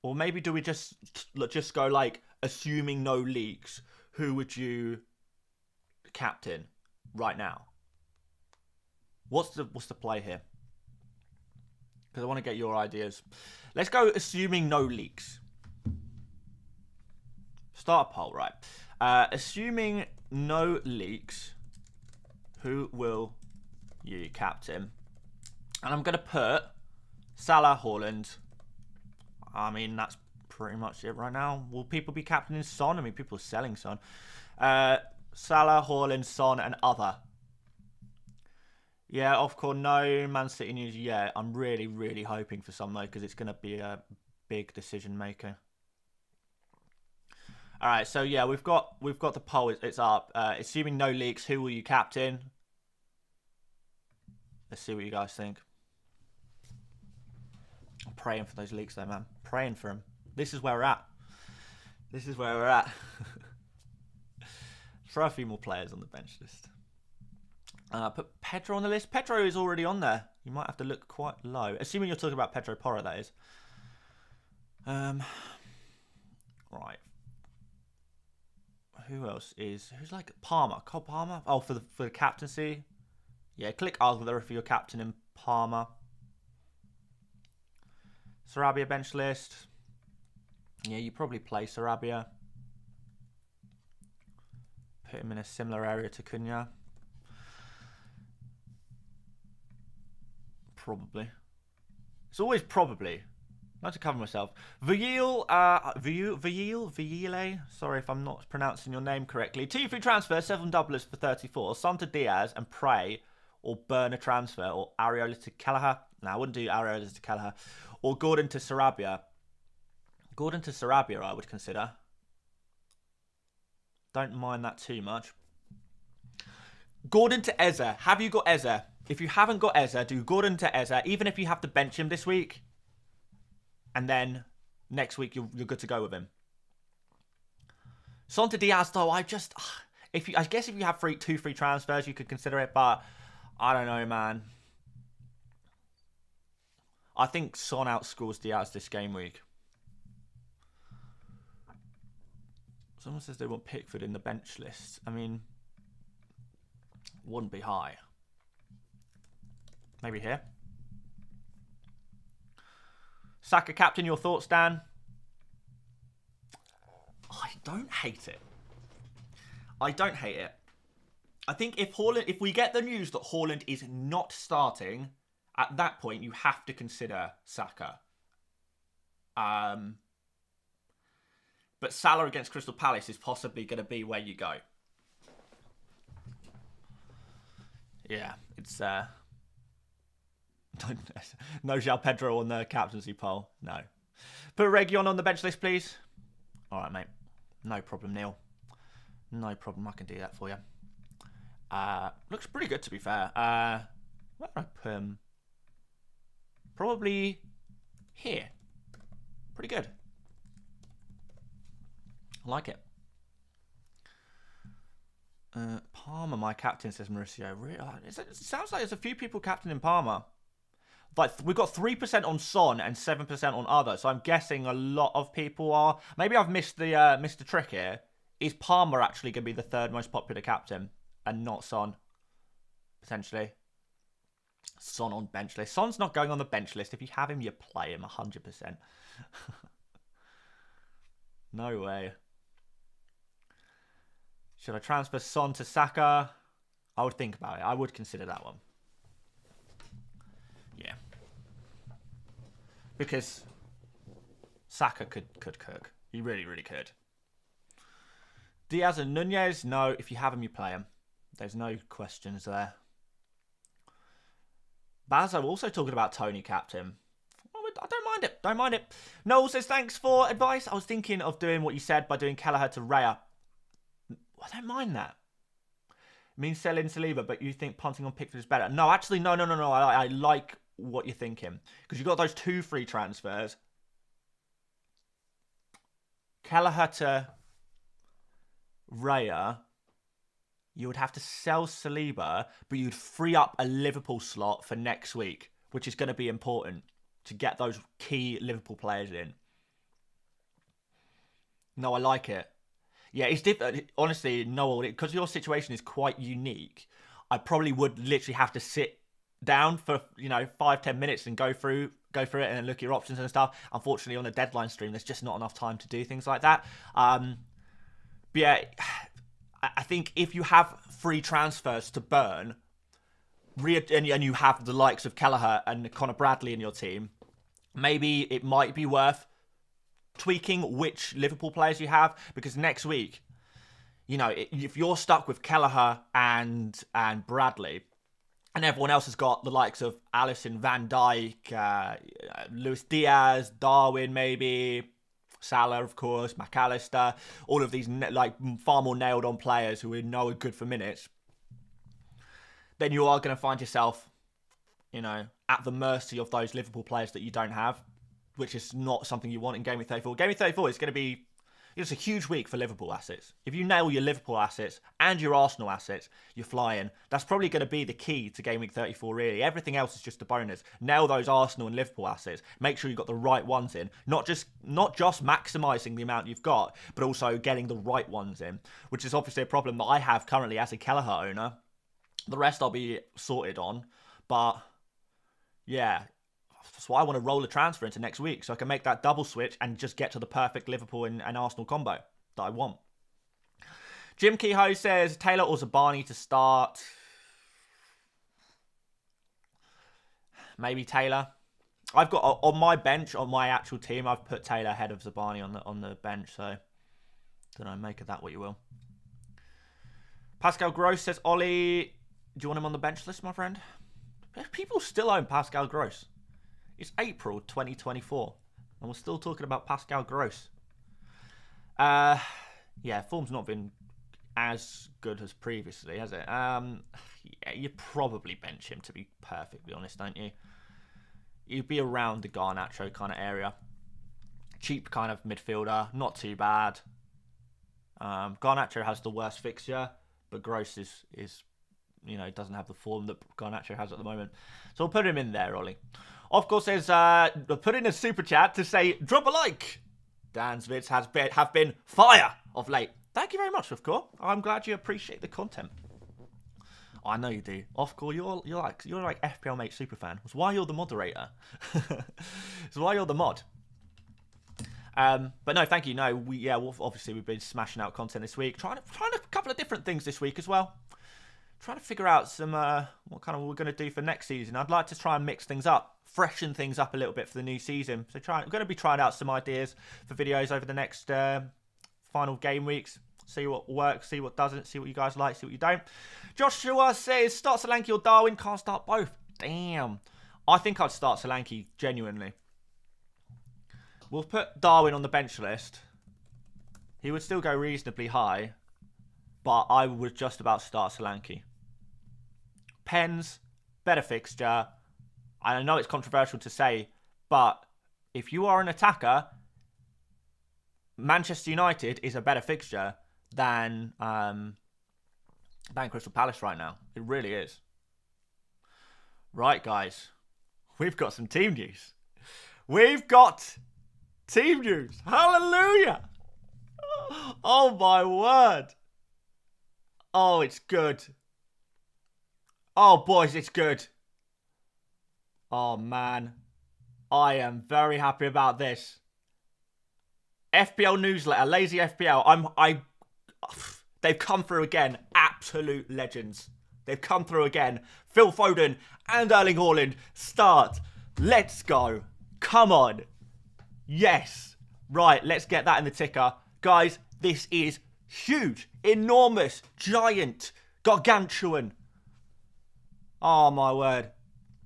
Or maybe do we just go like, assuming no leaks, who would you captain right now? What's the play here? Because I want to get your ideas. Let's go assuming no leaks. Start a poll, right? Assuming no leaks, who will you captain? And I'm going to put Salah, Haaland. I mean, that's pretty much it right now. Will people be captaining Son? I mean, people are selling Son. Salah, Haaland, Son, and other. Yeah, of course, no Man City news yet. I'm really, really hoping for some, though, because it's going to be a big decision maker. All right, so yeah, we've got the poll. It's up. Assuming no leaks, who will you captain? Let's see what you guys think. I'm praying for those leaks, though, man. Praying for them. This is where we're at. Throw a few more players on the bench list. Put Pedro on the list. Pedro is already on there. You might have to look quite low. Assuming you're talking about Pedro Porro, that is. Right. Who else is... Who's like Palmer? Cole Palmer? Oh, for the captaincy. Yeah, click other for your captain in Palmer. Sarabia bench list. Yeah, you probably play Sarabia. Put him in a similar area to Cunha. Probably. It's always probably. I like to cover myself. Ville. Sorry if I'm not pronouncing your name correctly. 2 free transfer, 7 doublers for 34. Son to Diaz and Prey, or burn a transfer, or Areola to Kelleher. No, I wouldn't do Areola to Kelleher. Or Gordon to Sarabia. Gordon to Sarabia, I would consider. Don't mind that too much. Gordon to Eze. Have you got Eze? If you haven't got Eze, do Gordon to Eze, even if you have to bench him this week. And then next week, you're good to go with him. Son to Diaz, though, I guess if you have two free transfers, you could consider it. But I don't know, man. I think Son outscores Diaz this game week. Someone says they want Pickford in the bench list. I mean, wouldn't be high. Maybe here. Saka captain, your thoughts, Dan? I don't hate it. I don't hate it. I think if we get the news that Haaland is not starting, at that point you have to consider Saka. But Salah against Crystal Palace is possibly going to be where you go. Yeah, it's no Joao Pedro on the captaincy poll. No. Put Region on the bench list, please. All right, mate. No problem, Neil. No problem. I can do that for you. Looks pretty good, to be fair. Where would I put him? Probably here. Pretty good. I like it. Palmer, my captain, says Mauricio. Really? It sounds like there's a few people captaining Palmer. Like, we've got 3% on Son and 7% on other. So I'm guessing a lot of people are. Maybe I've missed the trick here. Is Palmer actually going to be the third most popular captain and not Son? Potentially. Son on bench list. Son's not going on the bench list. If you have him, you play him 100%. No way. Should I transfer Son to Saka? I would think about it. I would consider that one. Yeah. Because Saka could cook. He really, really could. Diaz and Nunez, no. If you have him, you play him. There's no questions there. Bazo also talking about Tony captain. I don't mind it. Don't mind it. Noel says, thanks for advice. I was thinking of doing what you said by doing Kelleher to Raya. I don't mind that. It means selling Saliba, but you think punting on Pickford is better. No, actually, no. I like what you're thinking. Because you've got those 2 free transfers. Kelleher to Raya. You would have to sell Saliba, but you'd free up a Liverpool slot for next week, which is going to be important to get those key Liverpool players in. No, I like it. Yeah, it's different. Honestly, Noel, because your situation is quite unique, I probably would literally have to sit down for 5-10 minutes and go through it and look at your options and stuff. Unfortunately, on a deadline stream, there's just not enough time to do things like that. But yeah, I think if you have free transfers to burn, and you have the likes of Kelleher and Connor Bradley in your team, maybe it might be worth tweaking which Liverpool players you have, because next week, if you're stuck with Kelleher and Bradley, and everyone else has got the likes of Alisson, Van Dijk, Luis Diaz, Darwin maybe, Salah of course, McAllister, all of these far more nailed on players who we know are good for minutes, then you are going to find yourself, at the mercy of those Liverpool players that you don't have, which is not something you want in Gameweek 34. Gameweek 34 is going to be it's a huge week for Liverpool assets. If you nail your Liverpool assets and your Arsenal assets, you're flying. That's probably going to be the key to Gameweek 34, really. Everything else is just a bonus. Nail those Arsenal and Liverpool assets. Make sure you've got the right ones in. Not just maximising the amount you've got, but also getting the right ones in, which is obviously a problem that I have currently as a Kelleher owner. The rest I'll be sorted on, but yeah, that's why I want to roll a transfer into next week, so I can make that double switch and just get to the perfect Liverpool and Arsenal combo that I want. Jim Kehoe says, Taylor or Zabani to start. Maybe Taylor. I've got, on my bench, on my actual team, I've put Taylor ahead of Zabani on the bench, so don't know, make of that what you will. Pascal Gross says, Ollie, do you want him on the bench list, my friend? People still own Pascal Gross. It's April 2024. And we're still talking about Pascal Gross. Yeah, form's not been as good as previously, has it? Yeah, you probably bench him, to be perfectly honest, don't you? You'd be around the Garnacho kind of area. Cheap kind of midfielder, not too bad. Garnacho has the worst fixture, but Gross is doesn't have the form that Garnacho has at the moment. So we'll put him in there, Ollie. Of course, there's put in a super chat to say, drop a like. Dan's vids have been fire of late. Thank you very much, of course. I'm glad you appreciate the content. I know you do. Of course, you're like FPL Mate superfan. It's why you're the moderator. It's why you're the mod. But no, thank you. No, obviously we've been smashing out content this week, trying a couple of different things this week as well. Trying to figure out some what kind of we're going to do for next season. I'd like to try and mix things up, freshen things up a little bit for the new season. So we're going to be trying out some ideas for videos over the next final game weeks. See what works, see what doesn't, see what you guys like, see what you don't. Joshua says, start Solanke or Darwin, can't start both. Damn. I think I'd start Solanke, genuinely. We'll put Darwin on the bench list. He would still go reasonably high, but I would just about start Solanke. Pens, better fixture. I know it's controversial to say, but if you are an attacker, Manchester United is a better fixture than Crystal Palace right now. It really is. Right, guys. We've got some team news. We've got team news. Hallelujah. Oh, my word. Oh, it's good. Oh, boys, it's good. Oh, man. I am very happy about this. FPL newsletter, Lazy FPL. They've come through again. Absolute legends. They've come through again. Phil Foden and Erling Haaland start. Let's go. Come on. Yes. Right, let's get that in the ticker. Guys, this is huge, enormous, giant, gargantuan. Oh, my word.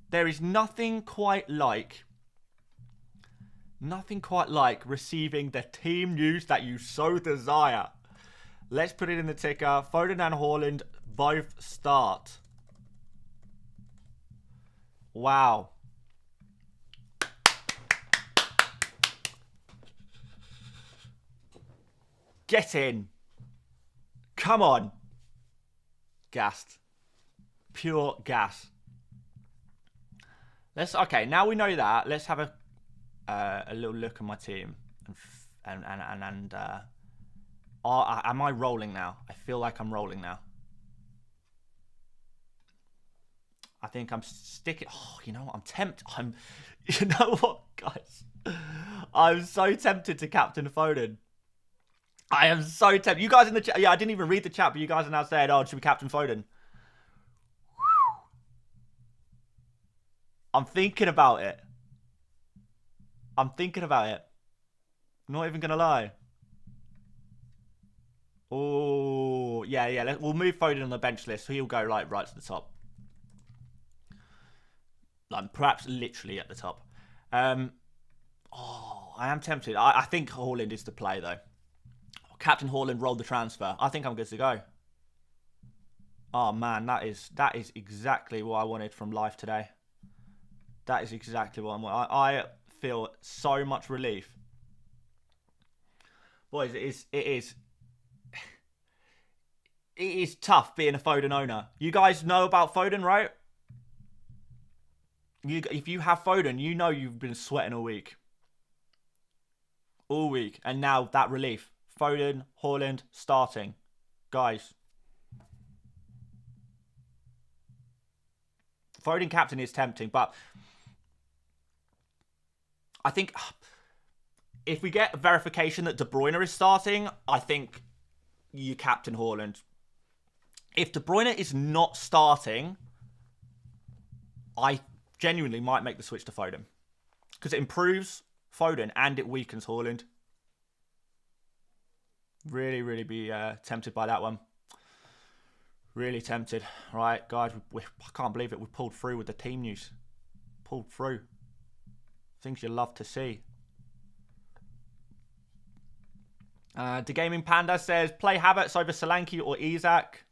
There is nothing quite like receiving the team news that you so desire. Let's put it in the ticker. Foden and Haaland both start. Wow. Get in. Come on. Gassed. Pure gas. Okay, now we know that. Let's have a little look at my team. Am I rolling now? I feel like I'm rolling now. I think I'm sticking. Oh, you know what? I'm tempted. You know what, guys? I'm so tempted to captain Foden. I am so tempted. You guys in the chat. Yeah, I didn't even read the chat, but you guys are now saying, "Oh, should we captain Foden?" I'm thinking about it. I'm not even gonna lie. Oh, yeah. We'll move Foden on the bench list, so he'll go right to the top. Like, perhaps literally at the top. I am tempted. I think Haaland is the play, though. Captain Haaland rolled the transfer. I think I'm good to go. Oh, man, that is exactly what I wanted from life today. That is exactly what I feel so much relief. Boys, it is tough being a Foden owner. You guys know about Foden, right? If you have Foden, you know you've been sweating all week. All week. And now that relief. Foden, Haaland, starting. Guys. Foden captain is tempting, but I think if we get verification that De Bruyne is starting, I think you captain Haaland. If De Bruyne is not starting, I genuinely might make the switch to Foden. Because it improves Foden and it weakens Haaland. Really, really be tempted by that one. Really tempted. Right, guys, I can't believe it. We pulled through with the team news. Pulled through. Things you love to see. The Gaming Panda says, play Havertz over Solanke or Isak.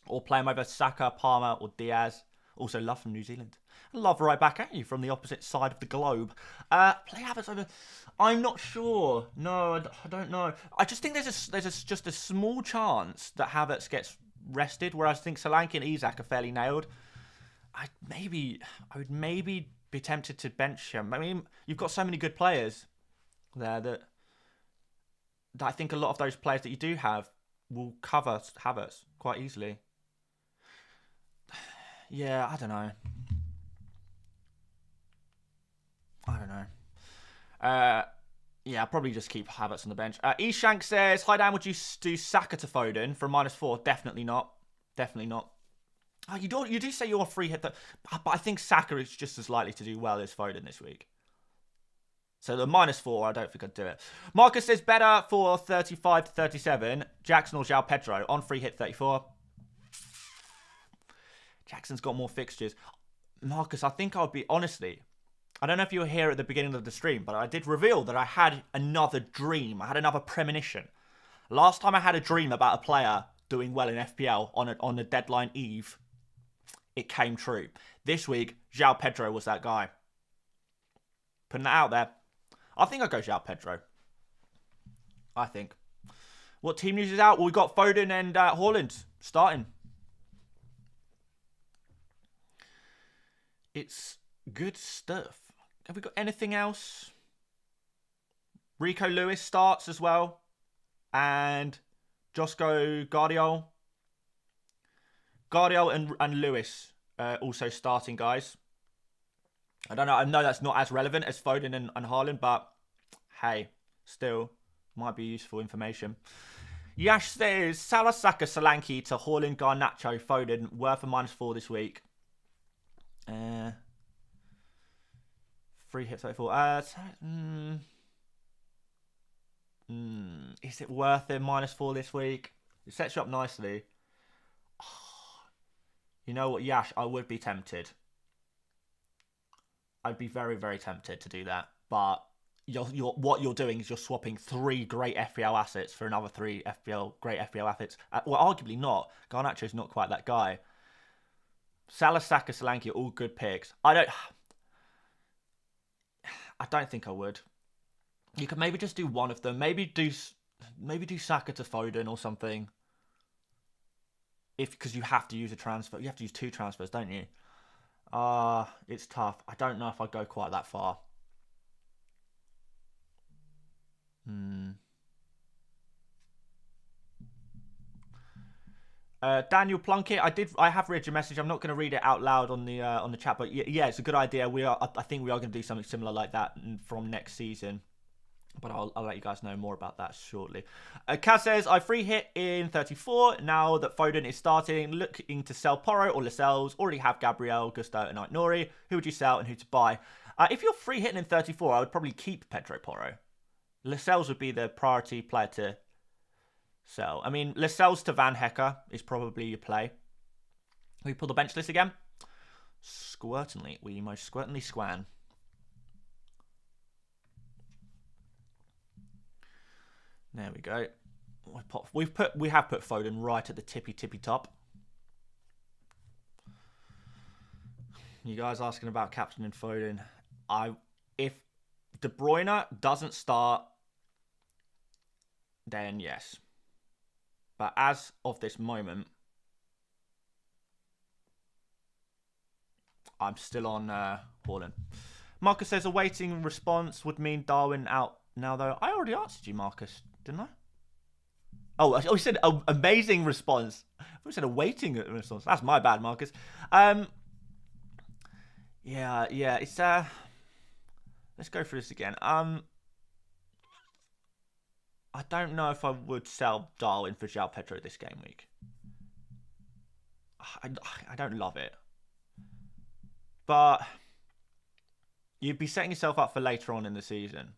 Or play him over Saka, Palmer or Diaz. Also love from New Zealand. Love right back at you from the opposite side of the globe. Play Havertz over... I'm not sure. No, I don't know. I just think there's just a small chance that Havertz gets rested, whereas I think Solanke and Isak are fairly nailed. I would maybe be tempted to bench him. I mean, you've got so many good players there that I think a lot of those players that you do have will cover Havertz quite easily. Yeah, I don't know. Yeah, I'll probably just keep Havertz on the bench. Eshank says, hi Dan, would you do Saka to Foden from -4? Definitely not. Definitely not. Oh, you do say you're a free hit, but I think Saka is just as likely to do well as Foden this week. So the -4, I don't think I'd do it. Marcus says, better for 35 to 37. Jackson or Joao Pedro on free hit 34. Jackson's got more fixtures. Marcus, I think I'll be, honestly, I don't know if you were here at the beginning of the stream, but I did reveal that I had another dream. I had another premonition. Last time I had a dream about a player doing well in FPL on a deadline eve, it came true. This week, Joao Pedro was that guy. Putting that out there. I think I'll go Joao Pedro. I think. What team news is out? Well, we've got Foden and Haaland starting. It's good stuff. Have we got anything else? Rico Lewis starts as well. And Josko Guardiola. Guardiola and Lewis also starting, guys. I don't know. I know that's not as relevant as Foden and Haaland, but hey, still might be useful information. Yash says, Salah, Saka, Solanke to Haaland, Garnacho, Foden, worth a -4 this week. Free hit 34. Is it worth it? -4 this week. It sets you up nicely. You know what, Yash? I would be tempted. I'd be very, very tempted to do that. But what you're doing is you're swapping 3 great FPL assets for another 3 great FPL assets. Well, arguably not. Garnacho's not quite that guy. Salah, Saka, Solanke are all good picks. I don't think I would. You could maybe just do one of them. Maybe do Saka to Foden or something. Because you have to use a transfer. You have to use 2 transfers, don't you? It's tough. I don't know if I'd go quite that far. Daniel Plunkett, I have read your message. I'm not going to read it out loud on the chat, but yeah, it's a good idea. I think we are going to do something similar like that from next season. But I'll let you guys know more about that shortly. Kaz says, I free hit in 34. Now that Foden is starting, looking to sell Porro or Lascelles. Already have Gabriel, Gusto and Nori. Who would you sell and who to buy? If you're free hitting in 34, I would probably keep Pedro Porro. Lascelles would be the priority player to sell. I mean, Lascelles to Van Hecker is probably your play. Can we pull the bench list again? Squirtantly. We most squirtantly squan. There we go. We have put Foden right at the tippy top. You guys asking about captain and Foden. If De Bruyne doesn't start, then yes. But as of this moment, I'm still on Haaland. Marcus says awaiting response would mean Darwin out now, though. I already answered you, Marcus, didn't I? Oh, we said amazing response. We said awaiting response. That's my bad, Marcus. Yeah. It's let's go through this again. I don't know if I would sell Darwin for Joao Pedro this game week. I don't love it. But you'd be setting yourself up for later on in the season.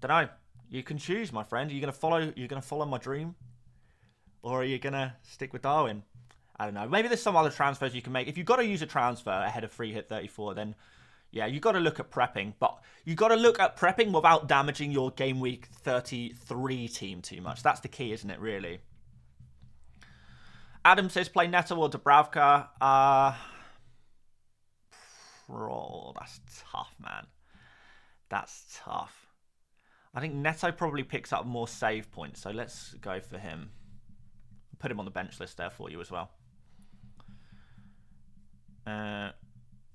Don't know. You can choose, my friend. Are you gonna follow my dream? Or are you gonna stick with Darwin? I don't know. Maybe there's some other transfers you can make. If you've got to use a transfer ahead of free hit 34, then yeah, you've got to look at prepping. But you got to look at prepping without damaging your game week 33 team too much. That's the key, isn't it, really? Adam says play Neto or Dubravka. That's tough, man. That's tough. I think Neto probably picks up more save points, so let's go for him. Put him on the bench list there for you as well.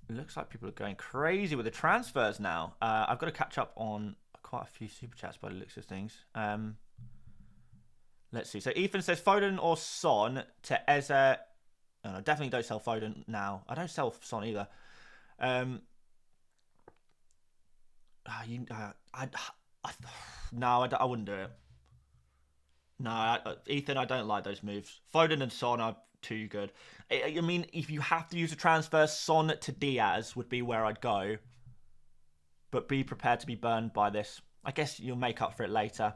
Looks like people are going crazy with the transfers now. I've got to catch up on quite a few super chats by the looks of things. Let's see. So Ethan says Foden or Son to Eze. Oh, no, definitely don't sell Foden now. I don't sell Son either. No, I wouldn't do it. No, Ethan, I don't like those moves. Foden and Son are too good. I mean, if you have to use a transfer, Son to Diaz would be where I'd go. But be prepared to be burned by this. I guess you'll make up for it later.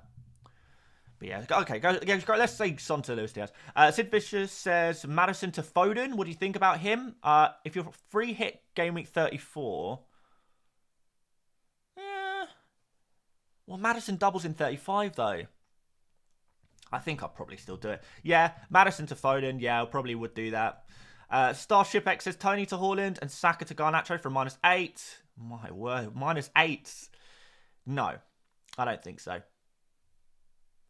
But yeah, okay, go. Let's say Son to Luis Diaz. Sid Vicious says Madison to Foden. What do you think about him? If you're free hit game week 34, well, Madison doubles in 35 though. I think I'll probably still do it. Yeah, Madison to Foden. Yeah, I probably would do that. Starship X says Tony to Haaland and Saka to Garnacho for -8. My word, -8. No, I don't think so.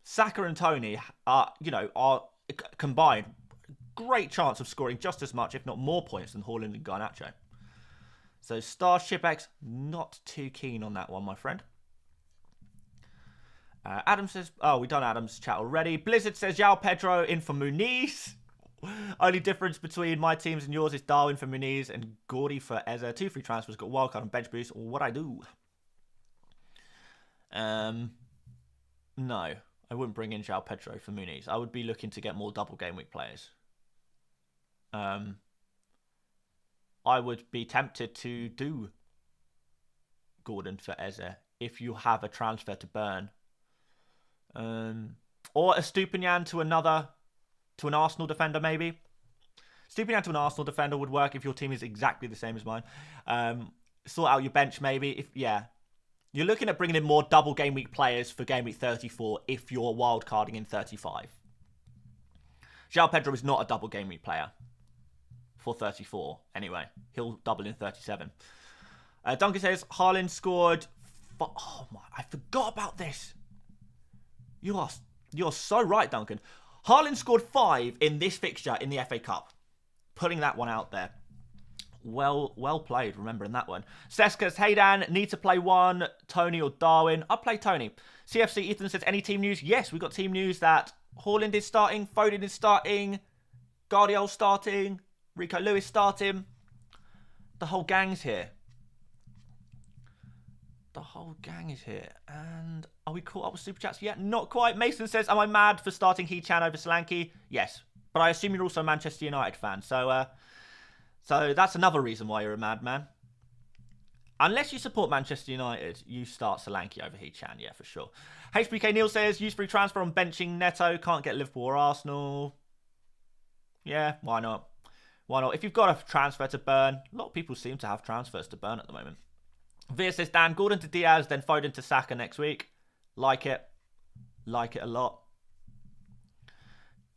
Saka and Tony are combined great chance of scoring just as much, if not more points than Haaland and Garnacho. So Starship X, not too keen on that one, my friend. Adam says, oh, we've done Adam's chat already. Blizzard says Joao Pedro in for Muniz. Only difference between my teams and yours is Darwin for Muniz and Gordy for Eze. 2 free transfers, got wildcard and bench boost. What I do? No, I wouldn't bring in Joao Pedro for Muniz. I would be looking to get more double game week players. I would be tempted to do Gordon for Eze if you have a transfer to burn. Or a Stupinian to an Arsenal defender, maybe. Stupinian to an Arsenal defender would work if your team is exactly the same as mine. Sort out your bench, maybe. You're looking at bringing in more double game week players for game week 34 if you're wildcarding in 35. Joao Pedro is not a double game week player for 34, anyway. He'll double in 37. Duncan says Haaland scored... Oh my, I forgot about this. You're so right, Duncan. Haaland scored 5 in this fixture in the FA Cup. Putting that one out there. Well played, remembering that one. Seska's, hey Dan, need to play one, Tony or Darwin. I'll play Tony. CFC Ethan says, any team news? Yes, we've got team news that Haaland is starting, Foden is starting, Guardiola's starting, Rico Lewis starting. The whole gang's here. The whole gang is here. And are we caught up with Super Chats yet? Not quite. Mason says, am I mad for starting He-Chan over Solanke? Yes. But I assume you're also a Manchester United fan. So that's another reason why you're a madman. Unless you support Manchester United, you start Solanke over He-Chan. Yeah, for sure. HBK Neil says, use free transfer on benching Neto. Can't get Liverpool or Arsenal. Yeah, why not? Why not? If you've got a transfer to burn, a lot of people seem to have transfers to burn at the moment. Veer says, Dan, Gordon to Diaz, then Foden to Saka next week. Like it. Like it a lot.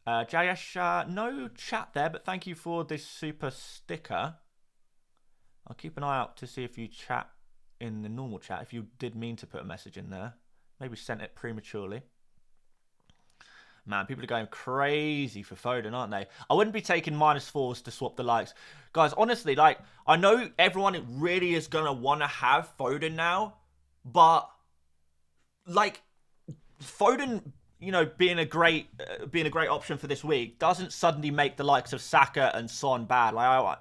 Jayesh, no chat there, but thank you for this super sticker. I'll keep an eye out to see if you chat in the normal chat. If you did mean to put a message in there. Maybe sent it prematurely. Man, people are going crazy for Foden, aren't they? I wouldn't be taking -4s to swap the likes. Guys, honestly, like, I know everyone really is going to want to have Foden now, but, like, Foden, you know, being a great option for this week doesn't suddenly make the likes of Saka and Son bad. Like,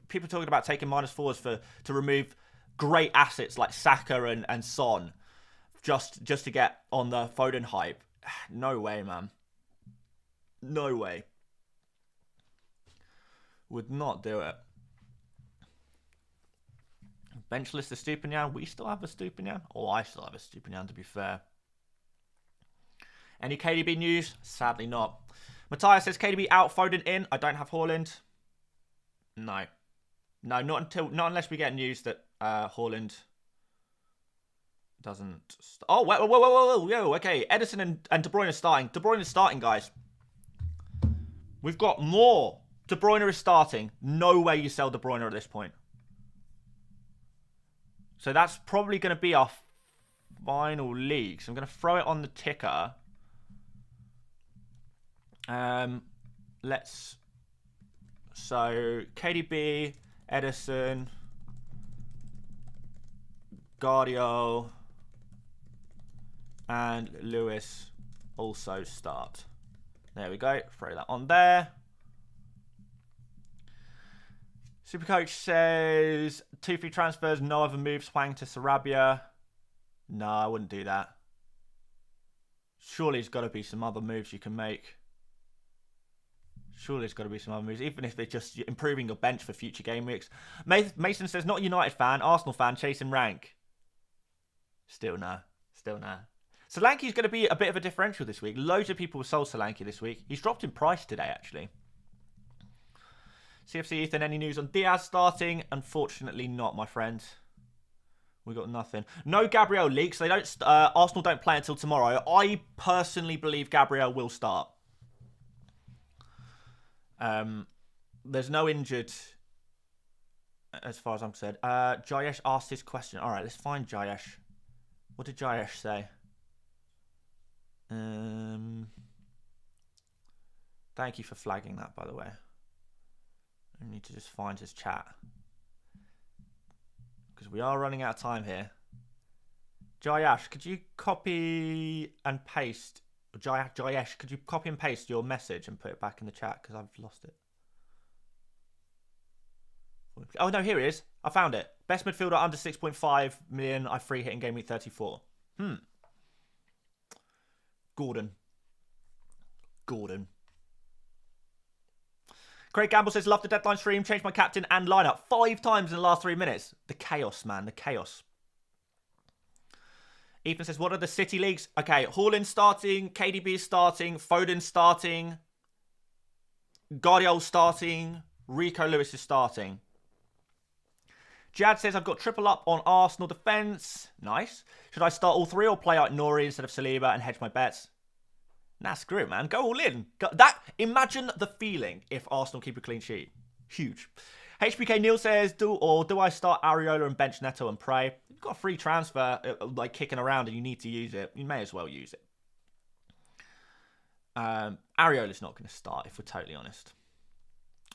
people talking about taking -4s to remove great assets like Saka and Son just to get on the Foden hype. No way, man. No way. Would not do it. Bench list of Stupinian. We still have a Stupinian. Oh, I still have a Stupinian, to be fair. Any KDB news? Sadly not. Matthias says KDB out, Foden in. I don't have Haaland. No. No, not unless we get news that Haaland Doesn't. Oh, whoa. Okay, Edison and De Bruyne are starting. De Bruyne is starting, guys. We've got more. De Bruyne is starting. No way you sell De Bruyne at this point. So that's probably going to be our final league. So I'm going to throw it on the ticker. So KDB, Edison, Guardiola, and Lewis also start. There we go. Throw that on there. Supercoach says 2 free transfers, no other moves. Hwang to Sarabia. No, I wouldn't do that. Surely there's got to be some other moves you can make. Surely there's got to be some other moves, even if they're just improving your bench for future game weeks. Mason says, not a United fan, Arsenal fan, chasing rank. Still no. Solanke's going to be a bit of a differential this week. Loads of people sold Solanke this week. He's dropped in price today, actually. CFC Ethan, any news on Diaz starting? Unfortunately not, my friend. We got nothing. No Gabriel leaks. They don't. Arsenal don't play until tomorrow. I personally believe Gabriel will start. There's no injured, as far as I'm concerned. Jayesh asked his question. All right, let's find Jayesh. What did Jayesh say? Thank you for flagging that, by the way. I need to just find his chat, because we are running out of time here. Jayesh, could you copy and paste? Jayesh, could you copy and paste your message and put it back in the chat, because I've lost it. Oh no, here it is. I found it. Best midfielder under 6.5 million. I free hit in game week 34. Gordon. Craig Gamble says, love the deadline stream. Changed my captain and lineup 5 times in the last 3 minutes. The chaos, man. The chaos. Ethan says, what are the City leagues? Okay, Haaland starting. KDB is starting. Foden starting. Guardiola starting. Rico Lewis is starting. Jad says, I've got triple up on Arsenal defence. Nice. Should I start all 3 or play out Nori instead of Saliba and hedge my bets? Nah, screw it, man. Go all in. Imagine the feeling if Arsenal keep a clean sheet. Huge. HBK Neil says, do I start Areola and bench Neto and pray? You've got a free transfer like kicking around and you need to use it. You may as well use it. Areola's not going to start, if we're totally honest.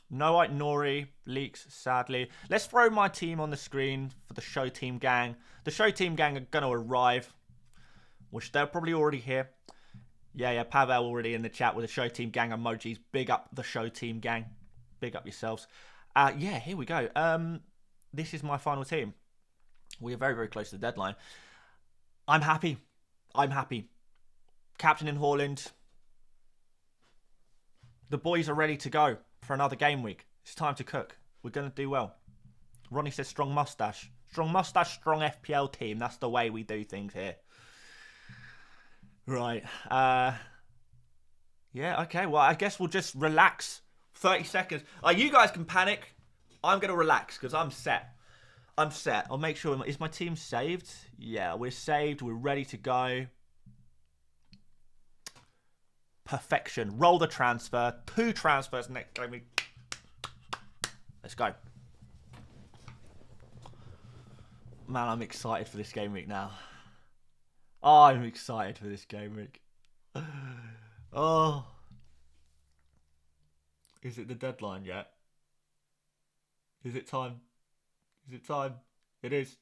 No White Nori leaks, sadly. Let's throw my team on the screen for the show team gang. The show team gang are going to arrive, which they're probably already here. Yeah, Pavel already in the chat with the show team gang emojis. Big up the show team gang. Big up yourselves. Yeah, here we go. This is my final team. We are very, very close to the deadline. I'm happy. Captain in Haaland. The boys are ready to go for another game week. It's time to cook. We're going to do well. Ronnie says strong mustache. Strong mustache, strong FPL team. That's the way we do things here. Right. Yeah, okay. Well, I guess we'll just relax. 30 seconds. You guys can panic. I'm going to relax because I'm set. I'll make sure. Is my team saved? Yeah, we're saved. We're ready to go. Perfection. Roll the transfer. 2 transfers next game. Let's go. Man, I'm excited for this game week now. Oh, I'm excited for this game week. Oh. Is it the deadline yet? Is it time? It is.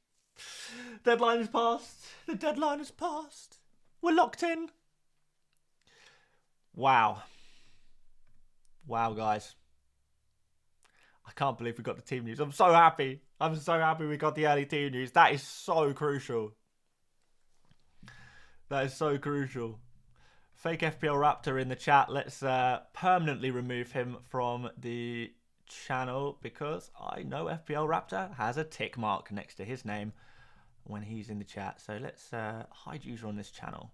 Deadline is passed. The deadline is passed. We're locked in. Wow. Wow, guys. I can't believe we got the team news. I'm so happy. We got the early team news. That is so crucial. Fake FPL Raptor in the chat. Let's permanently remove him from the channel because I know FPL Raptor has a tick mark next to his name when he's in the chat. So let's hide user on this channel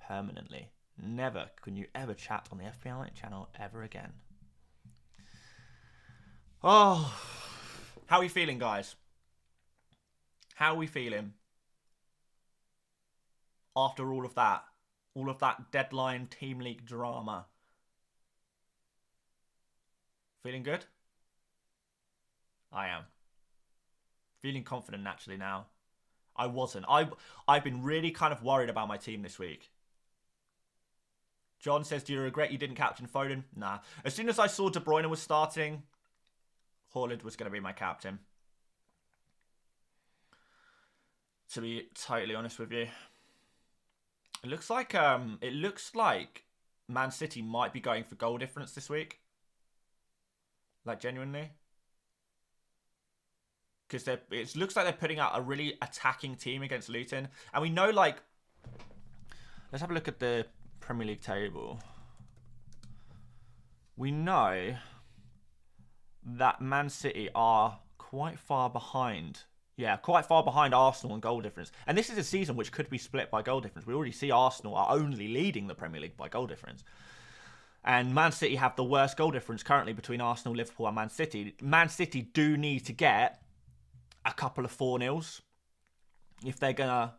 permanently. Never can you ever chat on the FPL Mate channel ever again. Oh, how are we feeling, guys? How are we feeling? after all of that deadline team league drama. Feeling good? I am. Feeling confident naturally now. I wasn't. I've been really kind of worried about my team this week. John says, do you regret you didn't captain Foden? Nah. As soon as I saw De Bruyne was starting, Haaland was going to be my captain. To be totally honest with you. It looks like Man City might be going for goal difference this week. Like, genuinely. Because it looks like they're putting out a really attacking team against Luton. And we know, like... Let's have a look at the Premier League table. We know that Man City are quite far behind. Yeah, quite far behind Arsenal in goal difference. And this is a season which could be split by goal difference. We already see Arsenal are only leading the Premier League by goal difference. And Man City have the worst goal difference currently between Arsenal, Liverpool and Man City. Man City do need to get a couple of 4-0s if they're going to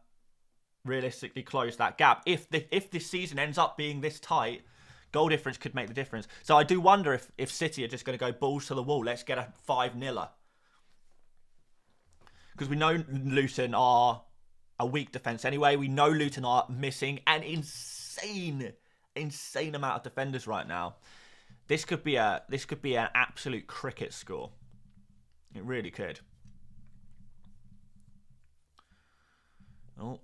realistically close that gap. If this season ends up being this tight, goal difference could make the difference. So I do wonder if City are just going to go balls to the wall. Let's get a 5-0. Because we know Luton are a weak defence anyway. We know Luton are missing an insane amount of defenders right now. This could be an absolute cricket score. It really could. Oh,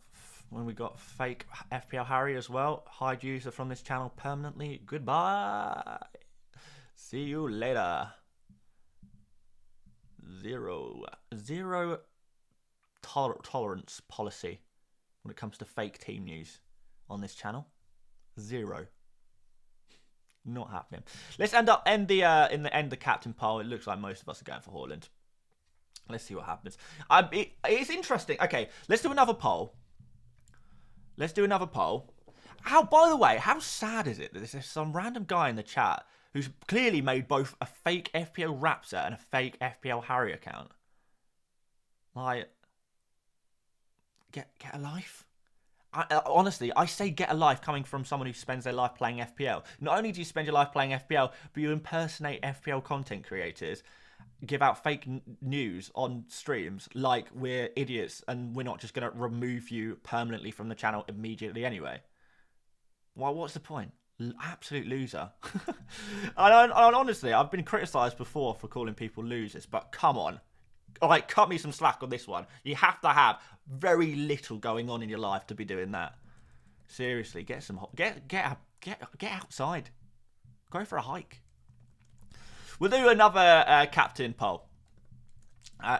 when we got fake FPL Harry as well. Hide user from this channel permanently. Goodbye. See you later. Zero tolerance policy when it comes to fake team news on this channel. 0. Not happening. Let's end the captain poll. It looks like most of us are going for Haaland. Let's see what happens. It's interesting. Okay, let's do another poll. By the way, how sad is it that there's some random guy in the chat who's clearly made both a fake FPL Raptor and a fake FPL Harry account? Like, get a life. Honestly, I say get a life coming from someone who spends their life playing FPL. Not only do you spend your life playing FPL, but you impersonate FPL content creators, give out fake news on streams like we're idiots and we're not just going to remove you permanently from the channel immediately anyway. Well, what's the point? Absolute loser. And honestly, I've been criticised before for calling people losers, but come on. Like, cut me some slack on this one. You have to have very little going on in your life to be doing that. Seriously, get outside. Go for a hike. We'll do another captain poll.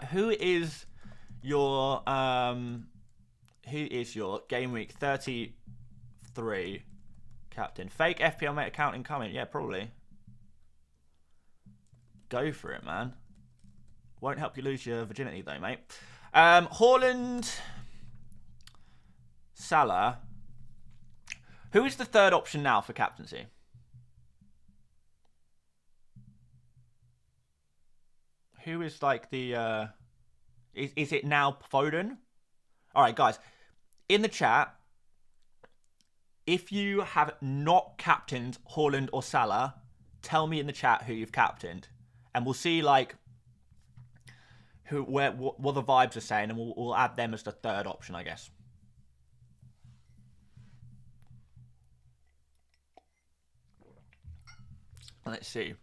Who is your Game Week 33 captain? Fake FPL Mate account incoming? Yeah, probably. Go for it, man. Won't help you lose your virginity, though, mate. Haaland, Salah. Who is the third option now for captaincy? Who is like the... Is it now Foden? All right, guys. In the chat, if you have not captained Haaland or Salah, tell me in the chat who you've captained. And we'll see, like... what the vibes are saying, and we'll add them as the third option, I guess. Let's see.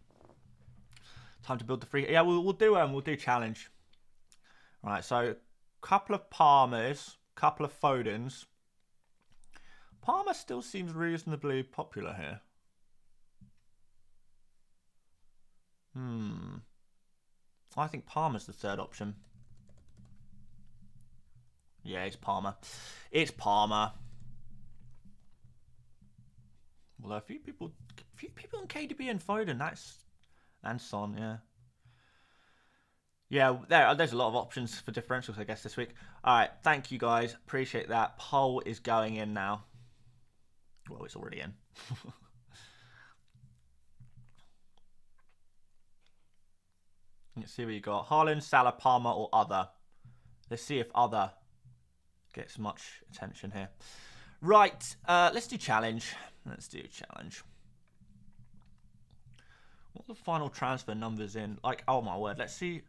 Time to build the free. Yeah, we'll do challenge. All right, so couple of Palmers, couple of Fodens. Palmer still seems reasonably popular here. I think Palmer's the third option. Yeah, it's Palmer. It's Palmer. Well, a few people on KDB and Foden. And Son, yeah. Yeah, there's a lot of options for differentials, I guess, this week. All right, thank you, guys. Appreciate that. Poll is going in now. Well, it's already in. Let's see what you got. Haaland, Salah, Palmer, or other. Let's see if other gets much attention here. Right, let's do challenge. Let's do challenge. What are the final transfer numbers in? Like, oh my word, let's see.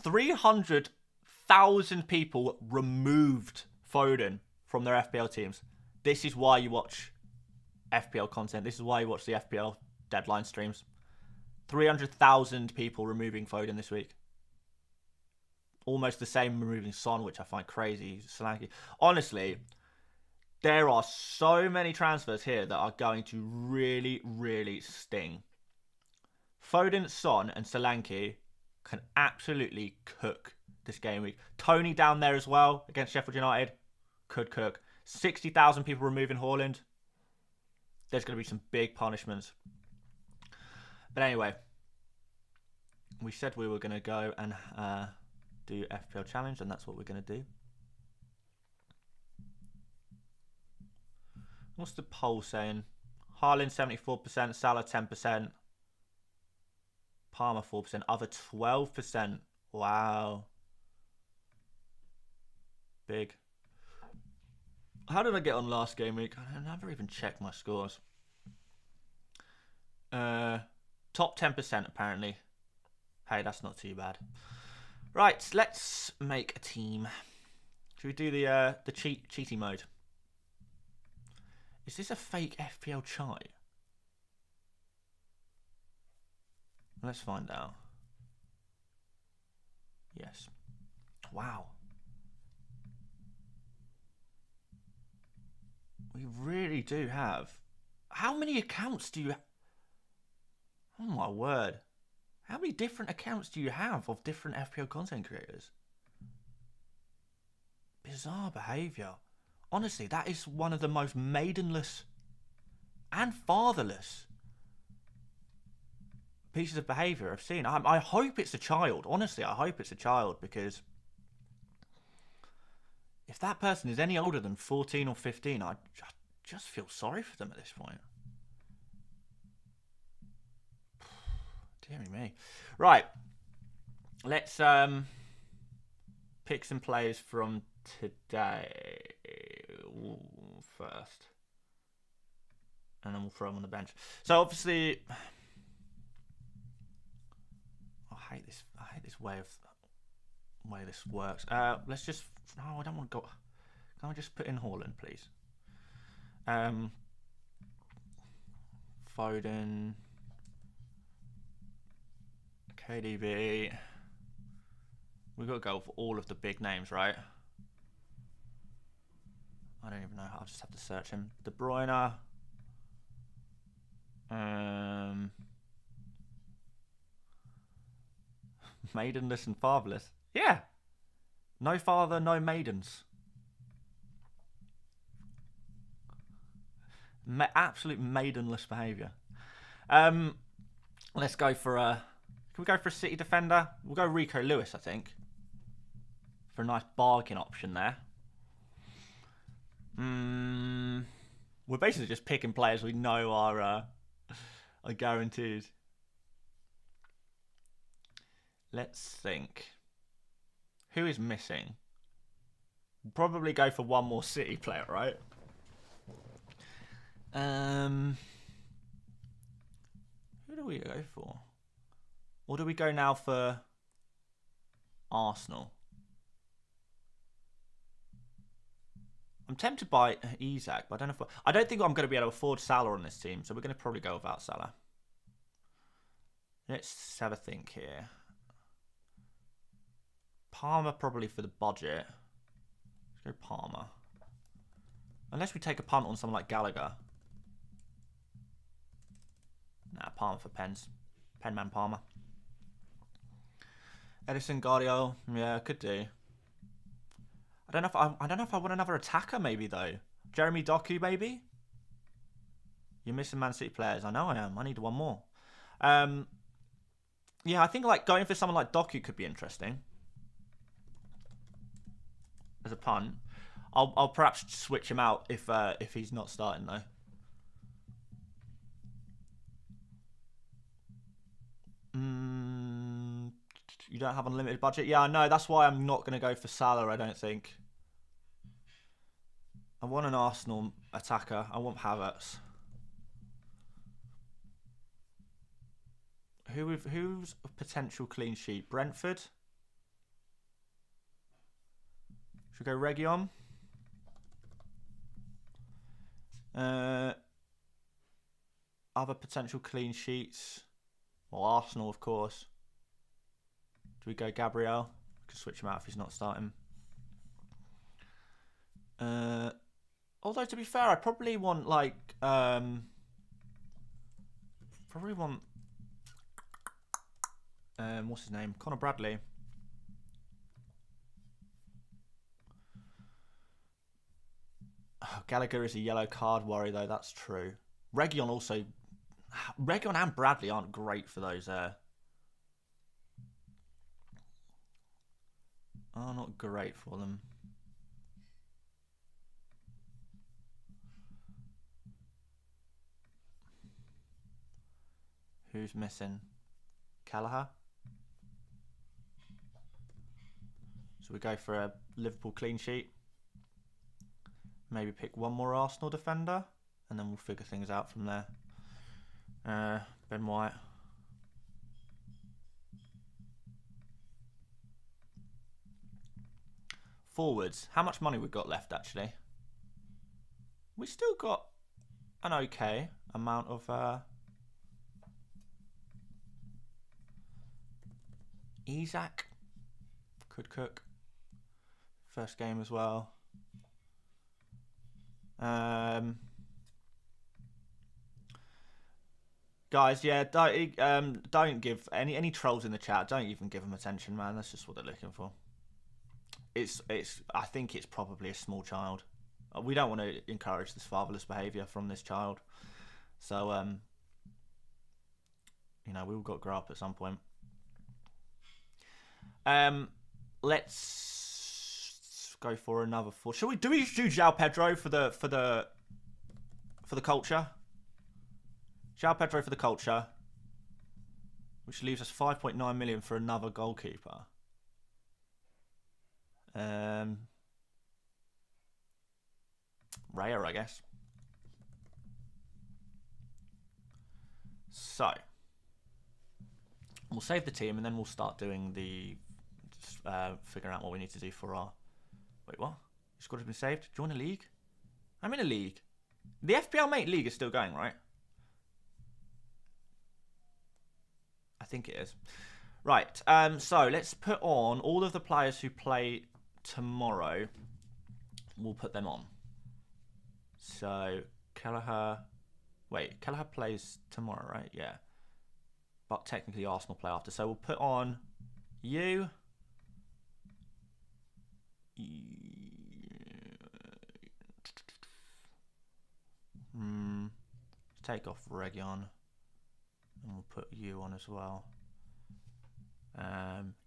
300,000 people removed Foden from their FPL teams. This is why you watch FPL content. This is why you watch the FPL deadline streams. 300,000 people removing Foden this week. Almost the same removing Son, which I find crazy. Solanke. Honestly, there are so many transfers here that are going to really, really sting. Foden, Son, and Solanke can absolutely cook this game week. Tony down there as well against Sheffield United could cook. 60,000 people removing Haaland. There's going to be some big punishments. But anyway, we said we were going to go and do FPL challenge, and that's what we're going to do. What's the poll saying? Haaland 74%, Salah 10%, Palmer 4%, other 12%. Wow. Big. How did I get on last game week? I never even checked my scores. Top 10% apparently. Hey, that's not too bad. Right, let's make a team. Should we do the cheaty mode? Is this a fake FPL chart? Let's find out. Yes. Wow. We really do have. How many accounts do you have? Oh my word. How many different accounts do you have of different FPL content creators? Bizarre behaviour. Honestly, that is one of the most maidenless and fatherless pieces of behaviour I've seen. I hope it's a child. Honestly, I hope it's a child, because if that person is any older than 14 or 15, I just feel sorry for them at this point. Dear me. Right. Let's pick some players from today first. And then we'll throw them on the bench. So obviously, I hate this way this works. Let's just, no, I don't want to go. Can I just put in Haaland, please? Foden, KDB. We've got to go for all of the big names, right? I don't even know. I'll just have to search him. De Bruyne. Maidenless and fatherless. Yeah. No father, no maidens. Absolute maidenless behaviour. Let's go for a... Can we go for a City defender? We'll go Rico Lewis, I think. For a nice bargain option there. We're basically just picking players we know are guaranteed. Let's think. Who is missing? We'll probably go for one more City player, right? Who do we go for? Or do we go now for Arsenal? I'm tempted by Isak, but I don't know if I don't think I'm going to be able to afford Salah on this team, so we're going to probably go without Salah. Let's have a think here. Palmer probably for the budget. Let's go Palmer. Unless we take a punt on someone like Gallagher. Nah, Palmer for pens. Penman Palmer. Edison Guardiola, yeah, could do. I don't know if I want another attacker, maybe though. Jeremy Doku, maybe. You're missing Man City players. I know I am. I need one more. Yeah, I think like going for someone like Doku could be interesting as a punt. I'll perhaps switch him out if he's not starting though. You don't have unlimited budget? Yeah, I know. That's why I'm not going to go for Salah, I don't think. I want an Arsenal attacker. I want Havertz. Who's a potential clean sheet? Brentford. Should we go Region? Other potential clean sheets. Well, Arsenal, of course. Do we go Gabriel? We can switch him out if he's not starting. Although, to be fair, I probably want, like... probably want... what's his name? Connor Bradley. Oh, Gallagher is a yellow card worry, though. That's true. Region also... Region and Bradley aren't great for those... are not great for them. Who's missing? Callagher? So we go for a Liverpool clean sheet. Maybe pick one more Arsenal defender, and then we'll figure things out from there. Ben White. Forwards. How much money we've got left, actually? We still got an okay amount of... Isaac. Could cook. First game as well. Guys, yeah, don't give any trolls in the chat. Don't even give them attention, man. That's just what they're looking for. I think it's probably a small child. We don't want to encourage this fatherless behaviour from this child. So, you know, we all got to grow up at some point. Let's go for another four. Do we do Joao Pedro for the culture? Joao Pedro for the culture, which leaves us 5.9 million for another goalkeeper. Raya, I guess. So we'll save the team and then we'll start doing the figuring out what we need to do for our... Wait, what? Your squad has been saved? Join a league? I'm in a league. The FPL Mate league is still going, right? I think it is. Right, so let's put on all of the players who play tomorrow. We'll put them on. So, Kelleher... Wait, Kelleher plays tomorrow, right? Yeah. But technically Arsenal play after. So we'll put on you. Take off Region. And we'll put you on as well.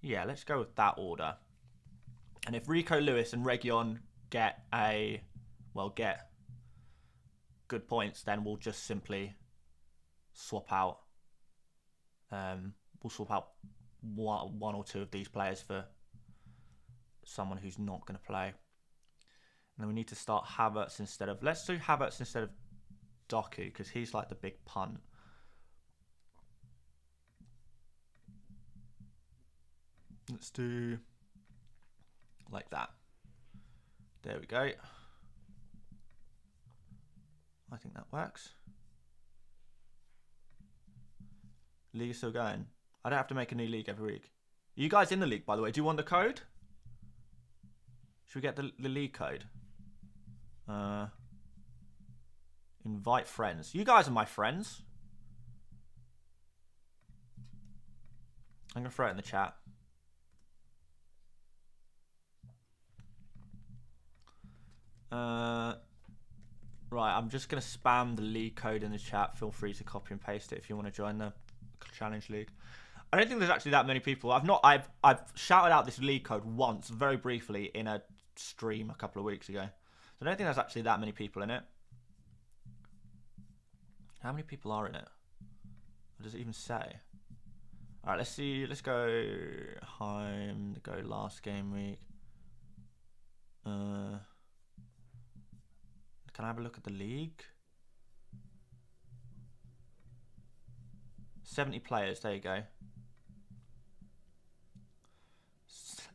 Yeah, let's go with that order. And if Rico Lewis and Region get good points, then we'll just simply swap out. We'll swap out one or two of these players for someone who's not going to play. And then we need to start Havertz instead of... Let's do Havertz instead of Doku, because he's like the big punt. Let's do like that. There we go. I think that works. League is still going. I don't have to make a new league every week. Are you guys in the league, by the way? Do you want the code? Should we get the league code? Invite friends. You guys are my friends. I'm going to throw it in the chat. Right, I'm just going to spam the league code in the chat. Feel free to copy and paste it if you want to join the Challenge League. I don't think there's actually that many people. I've shouted out this league code once, very briefly, in a stream a couple of weeks ago. So I don't think there's actually that many people in it. How many people are in it? What does it even say? Alright, let's see. Let's go home. Go last game week. Can I have a look at the league? 70 players. There you go.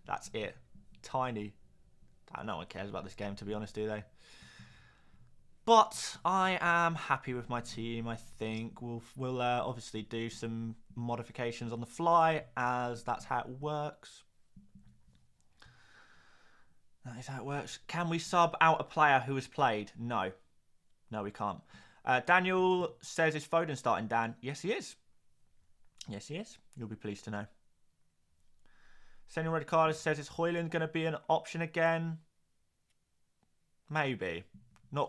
That's it. Tiny. No one cares about this game, to be honest, do they? But I am happy with my team. I think we'll obviously do some modifications on the fly, as that's how it works. That is how it works. Can we sub out a player who has played? No. No, we can't. Daniel says, is Foden starting, Dan? Yes, he is. Yes, he is. You'll be pleased to know. Senor Ricardo says, is Højlund going to be an option again? Maybe.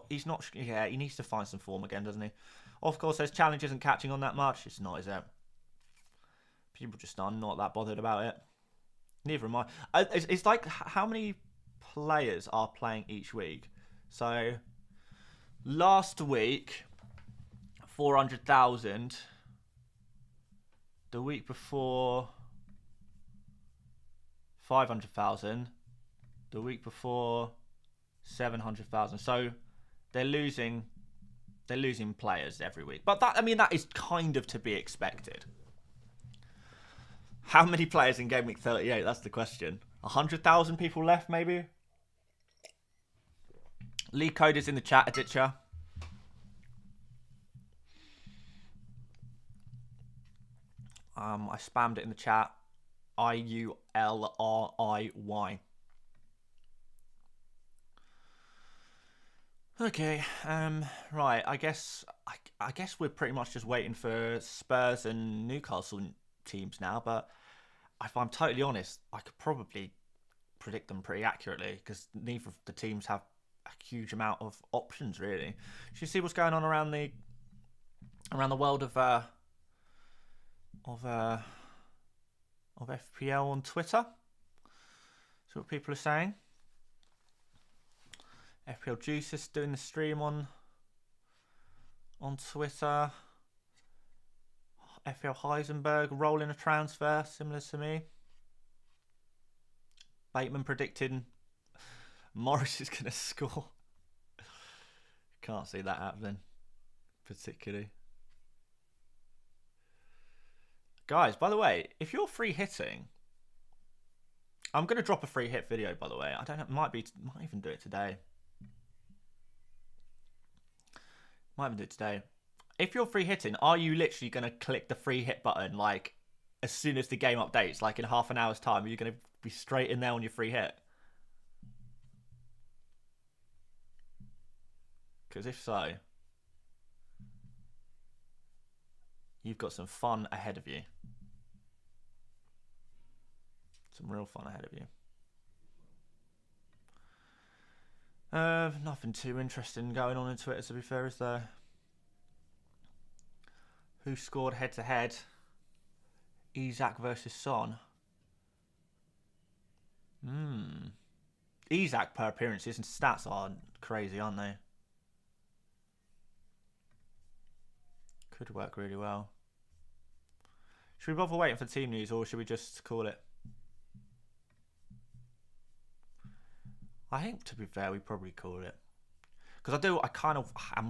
He's not. Yeah, he needs to find some form again, doesn't he? Of course, there's challenge isn't catching on that much. It's not, is it? People just are not that bothered about it. Neither am I. It's like, how many players are playing each week? So, last week, 400,000. The week before, 500,000. The week before, 700,000. So they're losing players every week. But that, I mean, that is kind of to be expected. How many players in Gameweek 38? That's the question. 100,000 people left, maybe? League code is in the chat, Aditya. I spammed it in the chat. IULRIY. Okay. Right. I guess we're pretty much just waiting for Spurs and Newcastle teams now. But if I'm totally honest, I could probably predict them pretty accurately because neither of the teams have a huge amount of options, really. Should you see what's going on around the world of FPL on Twitter? See what people are saying. FPL Juice is doing the stream on Twitter. FPL Heisenberg rolling a transfer, similar to me. Bateman predicting Morris is going to score. Can't see that happening, particularly. Guys, by the way, if you're free hitting, I'm going to drop a free hit video, by the way. I don't know, might even do it today. Might even do it today. If you're free hitting, are you literally going to click the free hit button like as soon as the game updates, like in half an hour's time? Are you going to be straight in there on your free hit? Because if so, you've got some fun ahead of you. Some real fun ahead of you. Nothing too interesting going on Twitter, to be fair, is there? Who scored head-to-head? Isak versus Son. Isak per appearances and stats are crazy, aren't they? Could work really well. Should we bother waiting for team news, or should we just call it? I think, to be fair, we probably call it. Because I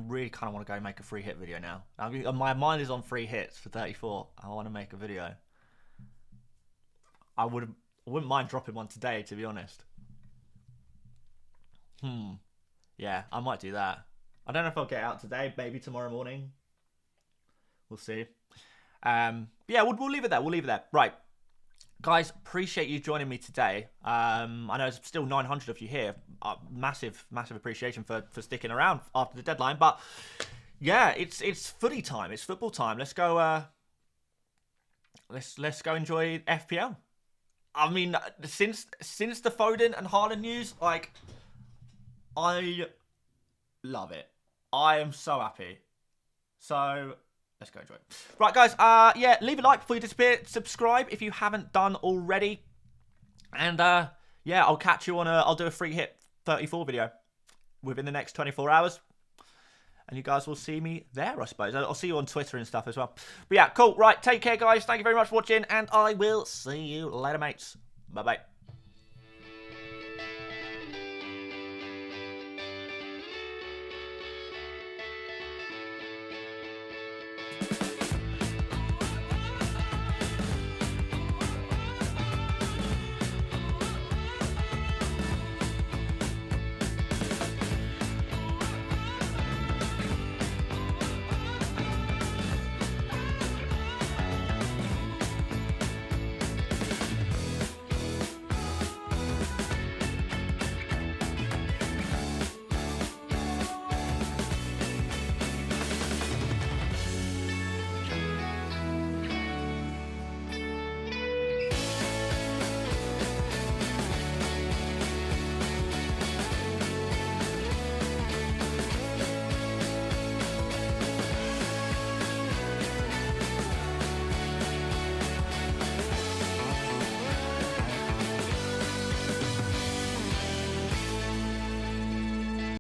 really kind of want to go make a free hit video now. My mind is on free hits for 34. I want to make a video. I wouldn't mind dropping one today, to be honest. Yeah, I might do that. I don't know if I'll get out today. Maybe tomorrow morning. We'll see. Yeah, we'll leave it there. We'll leave it there. Right. Guys, appreciate you joining me today. I know there's still 900 of you here. Massive appreciation for sticking around after the deadline. But yeah, it's footy time. It's football time. Let's go. Let's go enjoy FPL. I mean, since the Foden and Haaland news, like, I love it. I am so happy. So let's go enjoy it. Right, guys, yeah, leave a like before you disappear. Subscribe if you haven't done already. And, yeah, I'll catch you on I'll do a free hit 34 video within the next 24 hours. And you guys will see me there, I suppose. I'll see you on Twitter and stuff as well. But yeah, cool. Right, take care, guys. Thank you very much for watching. And I will see you later, mates. Bye-bye.